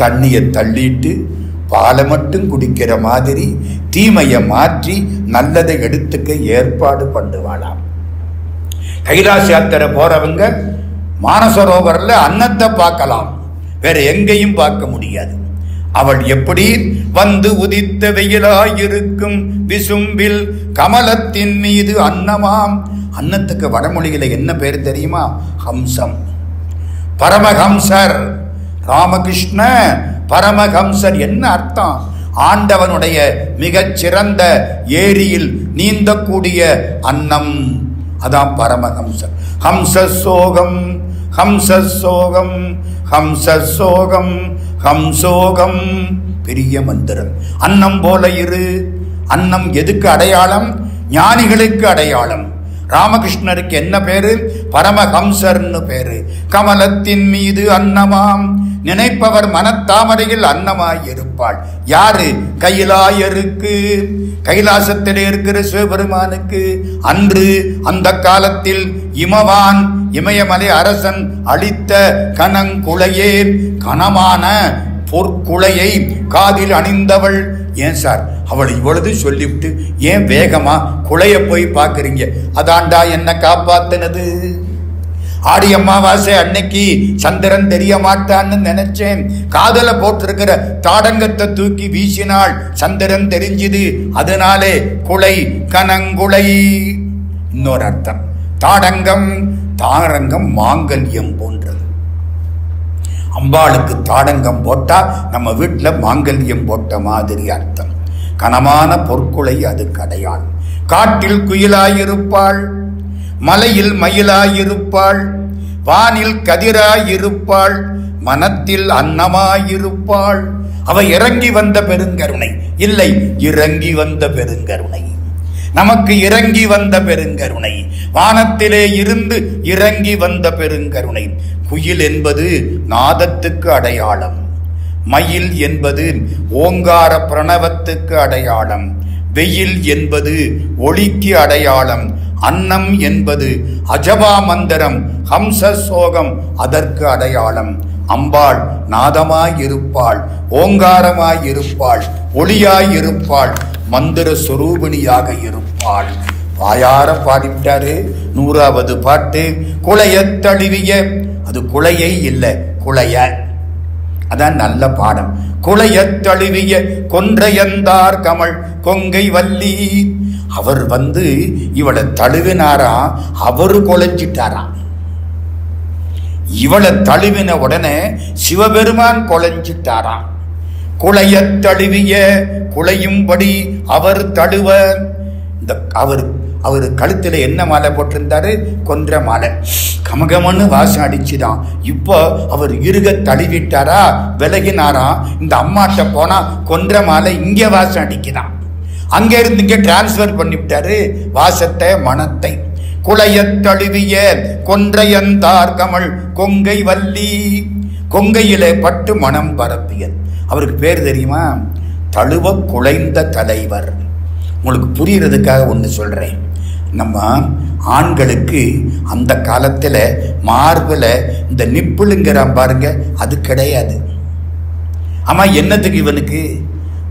S1: தண்ணியை தள்ளிட்டு பாலை மட்டும் குடிக்கிற மாதிரி தீமையை மாற்றி நல்லதை எடுத்துக்க ஏற்பாடு பண்ணுவாளாம். கைலாச யாத்திரை போறவங்க மானசரோவர்ல அன்னத்தை பார்க்கலாம், வேற எங்கேயும் பார்க்க முடியாது. அவள் எப்படி? வந்து உதித்த வெயிலாயிருக்கும் விசும்பில் கமலத்தின் மீது அன்னமாம். அன்னத்துக்கு வடமொழியில என்ன பேர் தெரியுமா? ஹம்சம். பரமஹம்சர். ராமகிருஷ்ண பரமஹம்சர். என்ன அர்த்தம்? ஆண்டவனுடைய மிகச் சிறந்த ஏரியில் நீந்தக்கூடிய அன்னம். அதான் பரமஹம்சர். ஹம்சோகம், ஹம்சோகம், ஹம்சோகம், ஹம்சோகம். பெரிய மந்திரம். அன்னம் போல இரு. அன்னம் எதுக்கு அடையாளம்? ஞானிகளுக்கு அடையாளம். ராமகிருஷ்ணருக்கு என்ன பேரு? பரமஹம்சர்னு பேரு. கமலத்தின் மீது அன்னமாம். நினைப்பவர் மனத்தாமரையில் அன்னமாய் இருப்பாள். யாரு? கைலாயருக்கு, கைலாசத்திலே இருக்கிற சிவபெருமானுக்கு. அன்று அந்த காலத்தில் இமவான், இமயமலை அரசன் அளித்த கனங்குளையே, கனமான பொற்குளையை காதில் அணிந்தவள். ஏன் சார் அவள் இவ்வளவு சொல்லிவிட்டு ஏன் வேகமா குளைய போய் பார்க்கறீங்க? அதாண்டா என்ன காப்பாத்தினது. ஆடி அமாவாசை அன்னைக்கு சந்திரன் தெரிய மாட்டான்னு நினைச்சேன். காதல போட்டிருக்கிற தாடங்கத்தை தூக்கி வீசினாள், சந்திரன் தெரிஞ்சுது. அதனாலே குளை, கனங்குளை. இன்னொரு அர்த்தம் தாடங்கம். தாடங்கம் மாங்கல்யம் போன்றது. அம்பாளுக்கு தாடங்கம் போட்டா நம்ம வீட்டில் மாங்கல்யம் போட்ட மாதிரி அர்த்தம். கனமான பொற்குளை அதுக்கு அடையாளம். காட்டில் குயிலாயிருப்பாள், மலையில் மயிலாயிருப்பாள், வானில் கதிராயிருப்பாள், மனத்தில் அன்னமாயிருப்பாள். அவ இறங்கி வந்த பெருங்கருணை இல்லை, இறங்கி வந்த பெருங்கருணை. நமக்கு இறங்கி வந்த பெருங்கருணை, வானத்திலே இருந்து இறங்கி வந்த பெருங்கருணை. குயில் என்பது நாதத்துக்கு அடையாளம், மயில் என்பது ஓங்கார பிரணவத்துக்கு அடையாளம், வெயில் என்பது ஒளிக்கு அடையாளம், அன்னம் என்பது அஜபா மந்திரம், ஹம்சோகம் அதற்கு அடையாளம். அம்பாள் நாதமாயிருப்பாள், ஓங்காரமாயிருப்பாள், ஒளியாயிருப்பாள், மந்திர சுரூபிணியாக இருப்பாள். வாயார பாடிவிட்டாரு. 100வது பாட்டு. குளைய தழுவிய, அது குளையை இல்லை, குளைய. அதான் நல்ல பாடம். குளைய தழுவிய கொன்றையந்தார் கமல் கொங்கை வள்ளி. அவர் இவளை தழுவினாரா, அவரு கொலைஞ்சிட்டாரா. இவளை தழுவின உடனே சிவபெருமான் கொலைஞ்சிட்டாரா. குளைய தழுவிய, குளையும்படி அவர் தழுவ. இந்த அவர் கழுத்துல என்ன மாலை போட்டிருந்தாரு? கொன்ற மாலை. கமகமன்னு வாசம் அடிச்சுதான். இப்போ அவர் இருக தழுவிட்டாரா, விலகினாரா. இந்த அம்மாட்ட போனா கொன்ற மாலை இங்கே வாசம் அடிக்குதான். அங்க இருந்து இங்க டிரான்ஸ்பர் பண்ணிவிட்டாரு வாசத்தை, மனத்தை. குளைய தழுவிய கொன்றையந்தார் கமல் கொங்கை வள்ளி. கொங்கையிலே பட்டு மனம் பரப்பியது. அவருக்கு பேர் தெரியுமா? தழுவ குலைந்த தலைவர். உங்களுக்கு புரிகிறதுக்காக ஒன்று சொல்கிறேன். நம்ம ஆண்களுக்கு அந்த காலத்தில் மார்பில் இந்த நிப்புளுங்கிறான் பாருங்க, அது கிடையாது. ஆமாம், என்னத்துக்கு இவனுக்கு?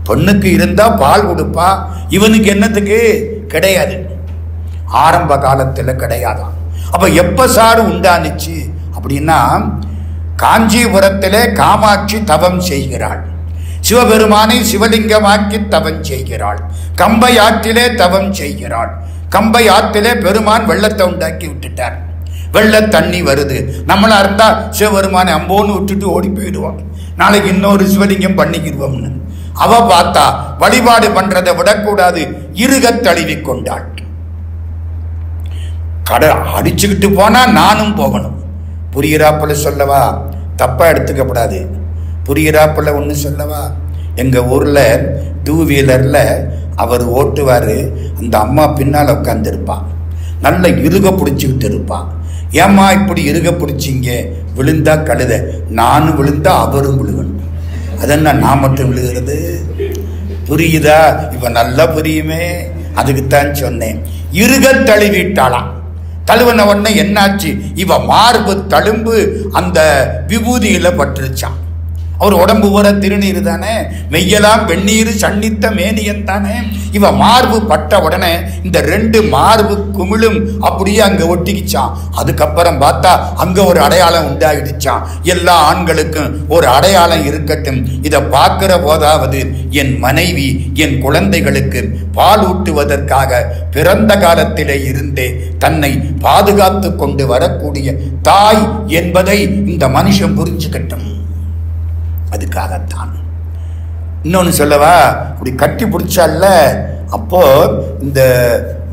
S1: பொண்ணுக்கு இருந்தால் பால் கொடுப்பா, இவனுக்கு என்னத்துக்கு? கிடையாது. ஆரம்ப காலத்தில் கிடையாதான். அப்போ எப்போ சார் உண்டானுச்சு அப்படின்னா, காஞ்சிபுரத்தில் காமாட்சி தவம் செய்கிறாள், சிவபெருமானை சிவலிங்கமாக்கி தவம் செய்கிறாள், கம்பை ஆற்றிலே தவம் செய்கிறாள். கம்பை ஆற்றிலே பெருமான் வெள்ளத்தை உண்டாக்கி விட்டுட்டார். வெள்ள தண்ணி வருது. நம்மளா இருந்தா சிவபெருமானை அம்போன்னு விட்டுட்டு ஓடி போயிடுவோம், நாளைக்கு இன்னொரு சிவலிங்கம் பண்ணிக்கிடுவோம்னு. அவ பார்த்தா வழிபாடு பண்றதை விடக்கூடாது, இருக தழுவி கொண்டாள். கடை அடிச்சுக்கிட்டு போனா நானும் போகணும். புரிகிறாப்புல சொல்லவா? தப்பா எடுத்துக்கப்படாது. புரிகிறாப்புல ஒன்று சொல்லவா? எங்கள் ஊரில் 2 வீலரில் அவர் ஓட்டுவார். அந்த அம்மா பின்னால் உட்காந்துருப்பான், நல்ல இருக பிடிச்சிக்கிட்டு இருப்பான். ஏம்மா இப்படி இருக பிடிச்சிங்க? விழுந்தா கழுத, நானும் விழுந்தா அவரும் விழுகணும். அதென்ன நான் மட்டும் விழுகிறது? புரியுதா? இப்போ நல்லா புரியுமே. அதுக்குத்தான் சொன்னேன். இருக தழுவிட்டாளாம். தழுவின உடனே என்னாச்சு? இவ மார்பு தழும்பு அந்த விபூதியில பட்டுருச்சான். அவர் உடம்பு வர திருநீர் தானே, மெய்யெல்லாம் வெந்நீர் சன்னித்த மேனியன் தானே. இவ மார்பு பட்ட உடனே இந்த 2 மார்பு குமிழும் அப்படியே அங்க ஒட்டிக்கிச்சான். அதுக்கப்புறம் பார்த்தா அங்க ஒரு அடையாளம் உண்டாகிடுச்சான். எல்லா ஆண்களுக்கும் ஒரு அடையாளம் இருக்கட்டும், இதை பார்க்கிற போதாவது என் மனைவி என் குழந்தைகளுக்கு பால் ஊட்டுவதற்காக பிறந்த காலத்திலே இருந்தே தன்னை பாதுகாத்து கொண்டு வரக்கூடிய தாய் என்பதை இந்த மனுஷன் புரிஞ்சுக்கட்டும். அதுக்காகத்தான். இன்னொன்னு சொல்லவா? அப்படி கட்டி பிடிச்சால, அப்போ இந்த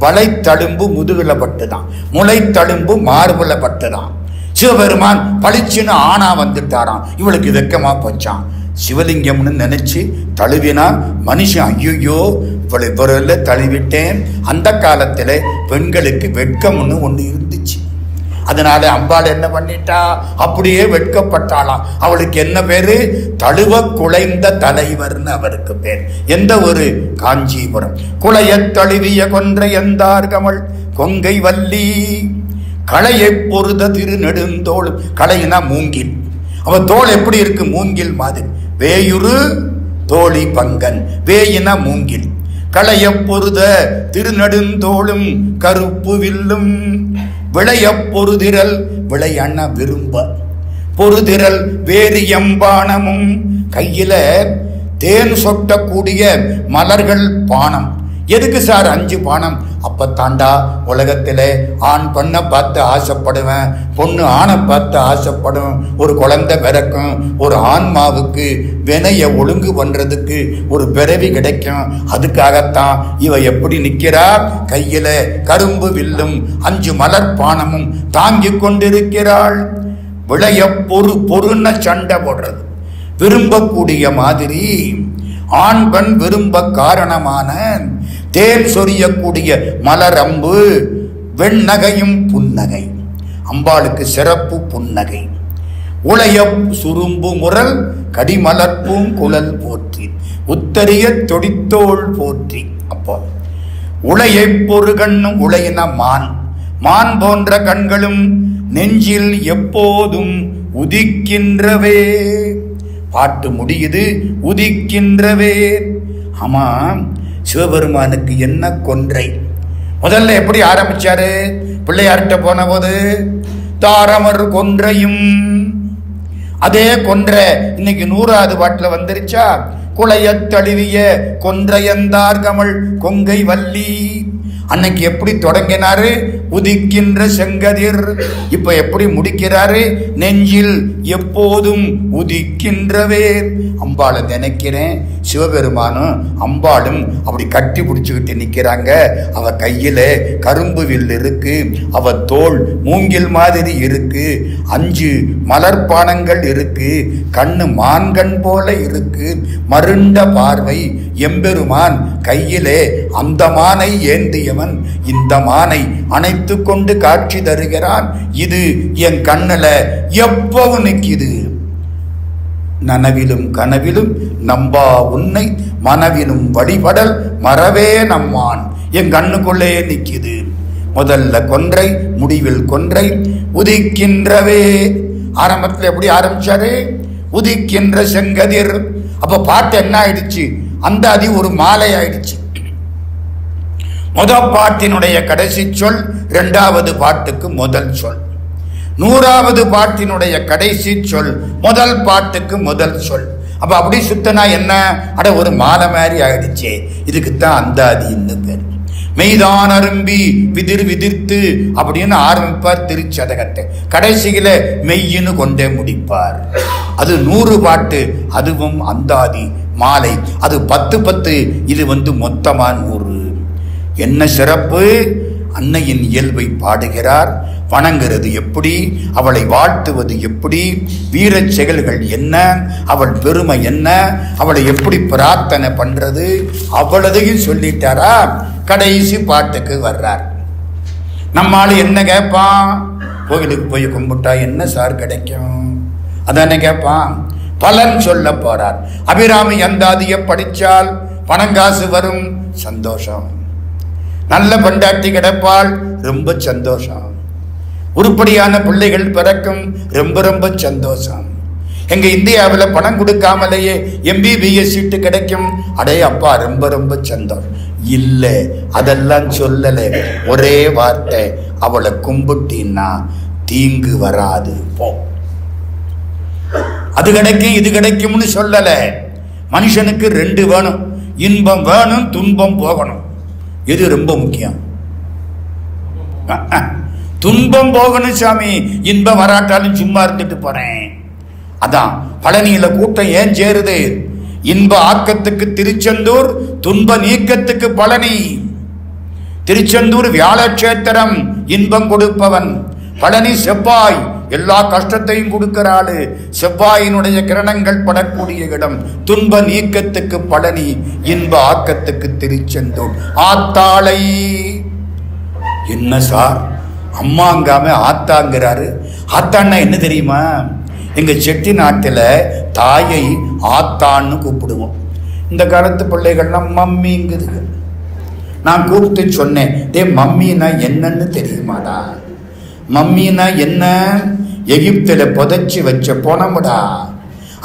S1: வளைத்தழும்பு முதுகுல பட்டுதான், முளைத்தழும்பு மார்புல பட்டுதான். சிவபெருமான் பளிச்சுன்னு ஆணா வந்துட்டாராம். இவளுக்கு வெக்கமா போச்சான். சிவலிங்கம்னு நினைச்சு தழுவினா மனுஷன் ஐயோ இவரில் தழுவிட்டேன். அந்த காலத்தில் பெண்களுக்கு வெட்கம்னு ஒன்று இருந்துச்சு. அதனால அம்பாள் என்ன பண்ணிட்டா? அப்படியே வெட்கப்பட்டாளாம். அவளுக்கு என்ன பேரு? தழுவ குலைந்த தலைவர்னு அவருக்கு பேர். எந்த ஒரு? காஞ்சிபுரம். குளைய தழுவிய கொன்றை எந்தார்கமள் கொங்கை வள்ளி களையை பொருத திருநெடுந்தோள். களைனா மூங்கில். அவ தோல் எப்படி இருக்கு? மூங்கில் மாதிரி. வேயுரு தோழி பங்கன். வேயினா மூங்கில். களைய பொருத திருநெடுந்தோளும் கருப்பு வில்லும். விளைய பொருதிரல். விளையண்ண விரும்ப. பொருதிரல் வேறு எம்பானமும். கையில தேன் சொட்டக்கூடிய மலர்கள் பானம். எதுக்கு சார் 5 பானம்? அப்பத்தாண்டா உலகத்திலே ஆண் பெண்ணை பார்த்து ஆசைப்படுவேன், பொண்ணு ஆணை பார்த்து ஆசைப்படும். ஒரு குழந்தை பிறக்கும், ஒரு ஆன்மாவுக்கு வினையை ஒழுங்கு பண்றதுக்கு ஒரு பிறவி கிடைக்கும். அதுக்காகத்தான் இவ எப்படி நிற்கிறா? கையில கரும்பு வில்லும் 5 மலர் பானமும் தாங்கி கொண்டிருக்கிறாள். விளைய பொருன்ன சண்டை போடுறது. விரும்பக்கூடிய மாதிரி ஆண் பெண் விரும்ப காரணமான தேன் சொரியக்கூடிய மலரம்பு, வெண்ணகையும் புன்னகை. அம்பாளுக்கு சிறப்பு புன்னகை. உளைய சுரும்பு முரல் கடிமலர்ப்பும் குழல் போற்றி உத்தரிய தொடித்தோள் போற்றி. அப்போ உளையை பொறு கண்ணும். உளையின மான். மான் போன்ற கண்களும் நெஞ்சில் எப்போதும் உதிக்கின்றவே. பாட்டு முடியுது, உதிக்கின்றவே. ஆமா, சிவபெருமானுக்கு என்ன கொன்றை? முதல்ல எப்படி ஆரம்பிச்சாரு? பிள்ளையார்கிட்ட போன போது தாரமர் கொன்றையும். அதே கொன்றை இன்னைக்கு 100வது பாட்டுல வந்துருச்சா? குளைய தழுவிய கொன்றையந்தார் கமள் கொங்கை வள்ளி. அன்னைக்கு எப்படி தொடங்கினாரு? உதிக்கின்ற செங்கதிர். இப்ப எப்படி முடிக்கிறாரு? நெஞ்சில் எப்போதும் உதிக்கின்றவே. அம்பாளை நினைக்கிறேன். சிவபெருமானும் அம்பாளும் அப்படி கட்டி பிடிச்சுக்கிட்டு நிக்கிறாங்க. அவ கையில கரும்பு வில் இருக்கு, அவ தோல் மூங்கில் மாதிரி இருக்கு, 5 மலர்பானங்கள் இருக்கு, கண்ணு மான்கண் போல இருக்கு, மருண்ட பார்வை. எம்பெருமான் கையிலே அந்த மானை ஏந்தியவன் இந்த மானை அணைத்து கொண்டு காட்சி தருகிறான். இது என் கண்ணுல எப்பவும் நிக்குது. நனவிலும் கனவிலும் நம்பா உன்னை மனவிலும் வழிபடல் மறவே நம்மான் என் கண்ணுக்குள்ளே நிக்குது. முதல்ல கொன்றை, முடிவில் கொன்றை, உதிக்கின்றவே. ஆரம்பத்தில் எப்படி ஆரம்பிச்சாரு? உதிக்கின்ற செங்கதிர். அப்ப பாட்டு என்ன ஆயிடுச்சு? அந்த அதி ஒரு மாலை ஆயிடுச்சு. முதல் பாட்டினுடைய கடைசி சொல் 2வது பாட்டுக்கு முதல் சொல். 100வது பாட்டினுடைய கடைசி சொல் முதல் பாட்டுக்கு முதல் சொல். அப்ப அப்படி சுத்தனா என்ன? அட ஒரு மாலை மாதிரி ஆயிடுச்சே. இதுக்குத்தான் அந்தாதின்னு பேர். மெய்தான் அரும்பி விதிர் விதிர்த்து அப்படின்னு ஆரம்பிப்பார் திருச்சதகத்தை. கடைசியில மெய்யின்னு கொண்டே முடிப்பார். அது 100 பாட்டு. அதுவும் அந்தாதி மாலை. அது 10 இது மொத்தமா 100. என்ன சிறப்பு? அன்னையின் இயல்பை பாடுகிறார். வணங்குறது எப்படி, அவளை வாழ்த்துவது எப்படி, வீரச் செயல்கள் என்ன, அவள் பெருமை என்ன, அவளை எப்படி பிரார்த்தனை பண்றது, அவ்வளதையும் சொல்லிட்டாரா. கடைசி பாட்டுக்கு வர்றார். நம்மால என்ன கேட்பான்? கோயிலுக்கு போய் கும்பிட்டா என்ன சார் கிடைக்கும்? அதானே கேட்பான். பலன் சொல்ல போறார். அபிராமி அந்தாதிய படிச்சால் பணங்காசு வரும், சந்தோஷம். நல்ல பண்டாட்டி கிடைப்பால், ரொம்ப சந்தோஷம். உருப்படியான பிள்ளைகள் பிறக்கும், ரொம்ப ரொம்ப சந்தோஷம். எங்க இந்தியாவில் பணம் கொடுக்காமலேயே MBBS சீட்டு கிடைக்கும், அடே அப்பா ரொம்ப ரொம்ப சந்தோஷம். இல்லை, அதெல்லாம் சொல்லலை. ஒரே வார்த்தை, அவளை கும்பிட்டின்னா தீங்கு வராது போ. அது கிடைக்கும் இது கிடைக்கும்னு சொல்லல. மனுஷனுக்கு 2 வேணும். இன்பம் வேணும், துன்பம் போகணும். எது ரொம்ப முக்கியம்? துன்பம் போகணும் சாமி. இன்பம் வராட்டாலும் சும்மா இருந்துட்டு போறேன். அதான் பழனியில கூட்டம் ஏன் சேருது? இன்ப ஆக்கத்துக்கு திருச்செந்தூர், துன்ப நீக்கத்துக்கு பழனி. திருச்செந்தூர் வியாழக்ஷேத்திரம், இன்பம் கொடுப்பவன். பழனி செவ்வாய், எல்லா கஷ்டத்தையும் கொடுக்கிறாள். செவ்வாயினுடைய கிரணங்கள் படக்கூடிய இடம். துன்ப நீக்கத்துக்கு பழனி, இன்ப ஆக்கத்துக்கு திருச்செந்தூர். ஆத்தாளை என்ன சார் அம்மாங்காம ஆத்தாங்கிறாரு? ஆத்தான்னா என்ன தெரியுமா? எங்க செட்டி நாட்டில் தாயை ஆத்தான்னு கூப்பிடுவோம். இந்த காலத்து பிள்ளைகள்லாம் மம்மிங்குதுங்க. நான் கூப்பிட்டு சொன்னேன், டே மம்மின்னா என்னன்னு தெரியுமாடா? மம்மின்னா என்ன? எகிப்தில் புதைச்சி வச்ச பொணமுடா.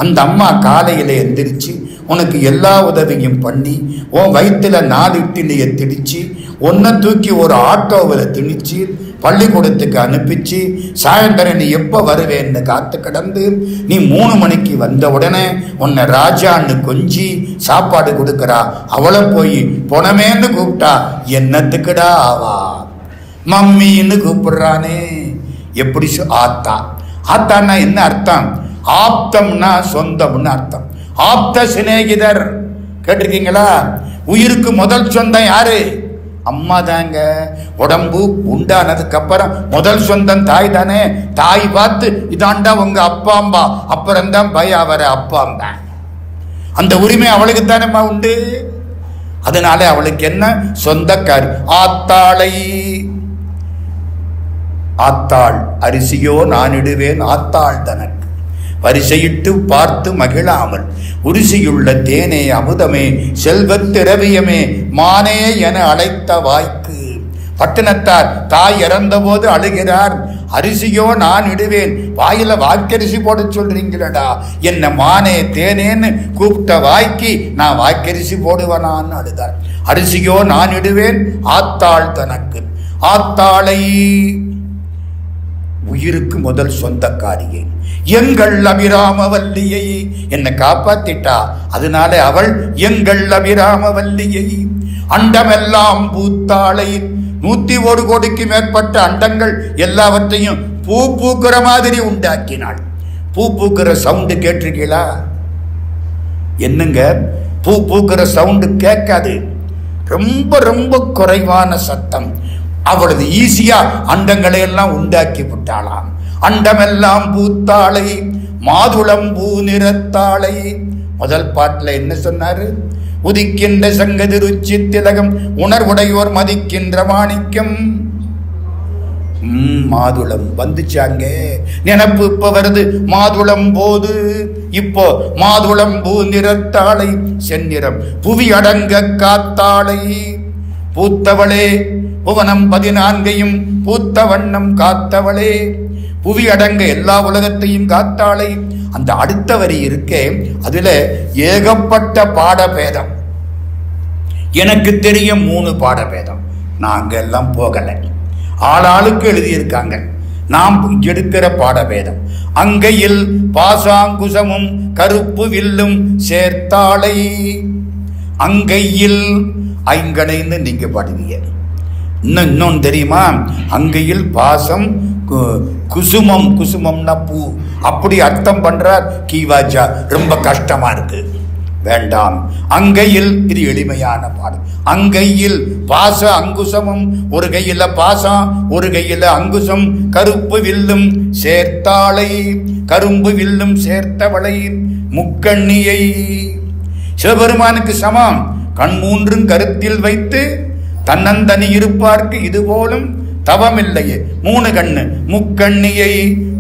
S1: அந்த அம்மா காலையில் எந்திரிச்சு உனக்கு எல்லா உதவியும் பண்ணி உன் வயிற்றுல 4 இட்லியை திணிச்சு ஒன்றை தூக்கி ஒரு ஆட்டோவில் திணிச்சு பள்ளிக்கூடத்துக்கு அனுப்பிச்சு சாயந்தரம் நீ எப்போ வருவேன்னு காத்து கிடந்து நீ 3 மணிக்கு வந்த உடனே உன்னை ராஜான்னு கொஞ்சி சாப்பாடு கொடுக்குறா. அவளை போய் பொணமேன்னு கூப்பிட்டா என்னத்துக்குடா ஆவா? மம்மின்னு கூப்பிடுறானே. எப்படி? ஆத்தா. ஆத்தான்னா என்ன அர்த்தம்? ஆப்தம்னா சொந்தம்னு அர்த்தம். ஆப்த சிநேகிதர் கேட்டிருக்கீங்களா? உயிருக்கு முதல் சொந்தம் யாரு? அம்மா தாங்க. உடம்பு உண்டானதுக்கு அப்புறம் முதல் சொந்தம் தாய் தானே. தாய் பார்த்து இதாண்டா உங்க அப்பாம்பா, அப்புறம்தான் பய அவர அப்பாம்தான். அந்த உரிமை அவளுக்கு தானேம்மா உண்டு. அதனால அவளுக்கு என்ன? சொந்தக்காரி. ஆத்தாளை. ஆத்தாள் அரிசியோ நான் இடுவேன் ஆத்தாள் தனக்கு வரிசையிட்டு பார்த்து மகிழாமல் உரிசியுள்ள தேனே அமுதமே செல்வத்திரவியமே மானே என அழைத்த வாய்க்கு. பட்டினத்தார் தாய் இறந்த போது அழுகிறார். அரிசியோ நான் இடுவேன், வாயில வாக்கரிசி போட சொல்றீங்களடா, என்ன மானே தேனேன்னு கூப்பிட்ட வாய்க்கு நான் வாக்கரிசி போடுவனான்னு அழுதார். அரிசியோ நான் இடுவேன் ஆத்தாள் தனக்கு. ஆத்தாளை உயிருக்கு முதல் சொந்தக்காரியை. எங்கள் அபிராமவல்லியை என்னை காப்பாத்திட்டா, அதனால அவள் எங்கள் அபிராமவல்லியை. அண்டமெல்லாம் பூத்தாளை. 101 கோடிக்கு மேற்பட்ட அண்டங்கள் எல்லாவற்றையும் பூ பூக்கிற மாதிரி உண்டாக்கினாள். பூ பூக்கிற சவுண்டு கேட்டிருக்கீங்களா? என்னங்க பூ பூக்கிற சவுண்டு கேட்காது, ரொம்ப ரொம்ப குறைவான சத்தம். அவளது ஈஸியா அண்டங்களை எல்லாம் உண்டாக்கி விட்டாளாம். அண்டமெல்லாம் பூத்தாளை மாதுளம் பூ நிறத்தாளை. முதல் பாட்டுல என்ன சொன்னாரு? உதிக்கின்ற சங்கதி ருச்சி திலகம் உணர்வுடையோர் மதிக்கின்ற மாணிக்கம். மாதுளம் வந்துச்சாங்க. நினப்பு இப்ப வருது. மாதுளம் போது இப்போ மாதுளம்பூ நிறத்தாளை செந்நிறம் புவி அடங்க காத்தாளை பூத்தவளே புவனம் 14 பூத்த வண்ணம் காத்தவளே புவி அடங்க எல்லா உலகத்தையும் காத்தாளை. அந்த அடுத்த வரி இருக்கே, அதுல ஏகப்பட்ட பாடபேதம். எனக்கு தெரிய 3 பாடபேதம். நான் அங்கெல்லாம் போகல, ஆளாளுக்கு எழுதியிருக்காங்க. நாம் எடுக்கிற பாடபேதம். அங்கையில் பாசாங்குசமும் கருப்பு வில்லும் சேர்த்தாளை. அங்கையில் ஐங்கணைன்னு நீங்க பாடுவீங்க. இன்னொன்னு தெரியுமா? அங்கையில் பாசம் குசுமம், குசுமம்னா பூ, அப்படி அர்த்தம் பண்றார் கீவாஜா. ரொம்ப கஷ்டமா இருக்கு, வேண்டாம். அங்கையில், இது எளிமையான பாடு. அங்கையில் பாச அங்குசமும், ஒரு கையில பாசம் ஒரு கையில அங்குசம், கருப்பு வில்லும் சேர்த்தாளை, கரும்பு வில்லும் சேர்த்தவளை, முக்கண்ணியை. சிவபெருமானுக்கு சமம். கண் 3 கருத்தில் வைத்து தன்னந்தனி இருப்பார்க்கு இது போலும் தவமில்லையே. 3 கண்ணு, முக்கண்ணியை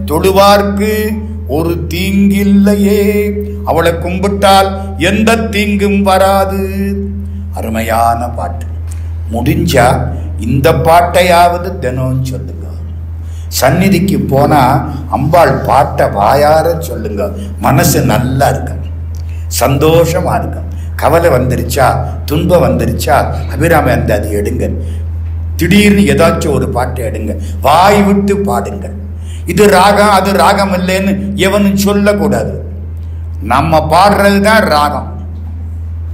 S1: தொழுவார்க்கு ஒரு தீங்கில்லையே. அவளை கும்பிட்டால் எந்த தீங்கும் வராது. அருமையான பாட்டு. முடிஞ்சா இந்த பாட்டையாவது தினம் சொல்லுங்க. சந்நிதிக்கு போனா அம்பாள் பாட்டை வாயார சொல்லுங்க. மனசு நல்லா இருக்கும், சந்தோஷமா இருக்கும். கவலை வந்துருச்சா, துன்பம் வந்துருச்சா, அபிராமி அந்த அது எடுங்க. திடீர்னு ஏதாச்சும் ஒரு பாட்டை எடுங்க, வாய் விட்டு பாடுங்க. இது ராகம் அது ராகம் இல்லைன்னு எவனும் சொல்லக்கூடாது. நம்ம பாடுறதுதான் ராகம்.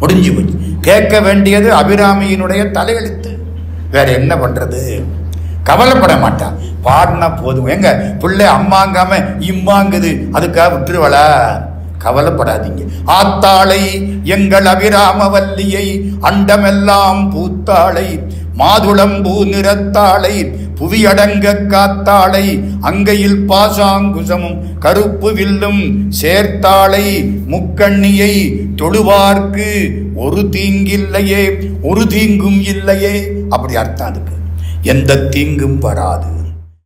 S1: முடிஞ்சு போச்சு. கேட்க வேண்டியது அபிராமியினுடைய தலையெழுத்து. வேற என்ன பண்றது? கவலைப்பட மாட்டான், பாடினா போதும். எங்க பிள்ளை அம்மாங்காம இம்மாங்குது, அதுக்காக விட்டுருவளா? கவலைப்படாதீங்க. ஆத்தாளை எங்கள் அபிராமவல்லியை, அண்டமெல்லாம் பூத்தாளை, மாதுளம்பூ நிறத்தாளை, புவியடங்க காத்தாளை, அங்கையில் பாசாங்குசமும் கருப்பு வில்லும் சேர்த்தாளை, முக்கண்ணியை தொழுவார்க்கு ஒரு தீங்கில்லையே, ஒரு தீங்கும் இல்லையே. அப்படி அர்த்தம் அதுக்கு. எந்த தீங்கும் வராது.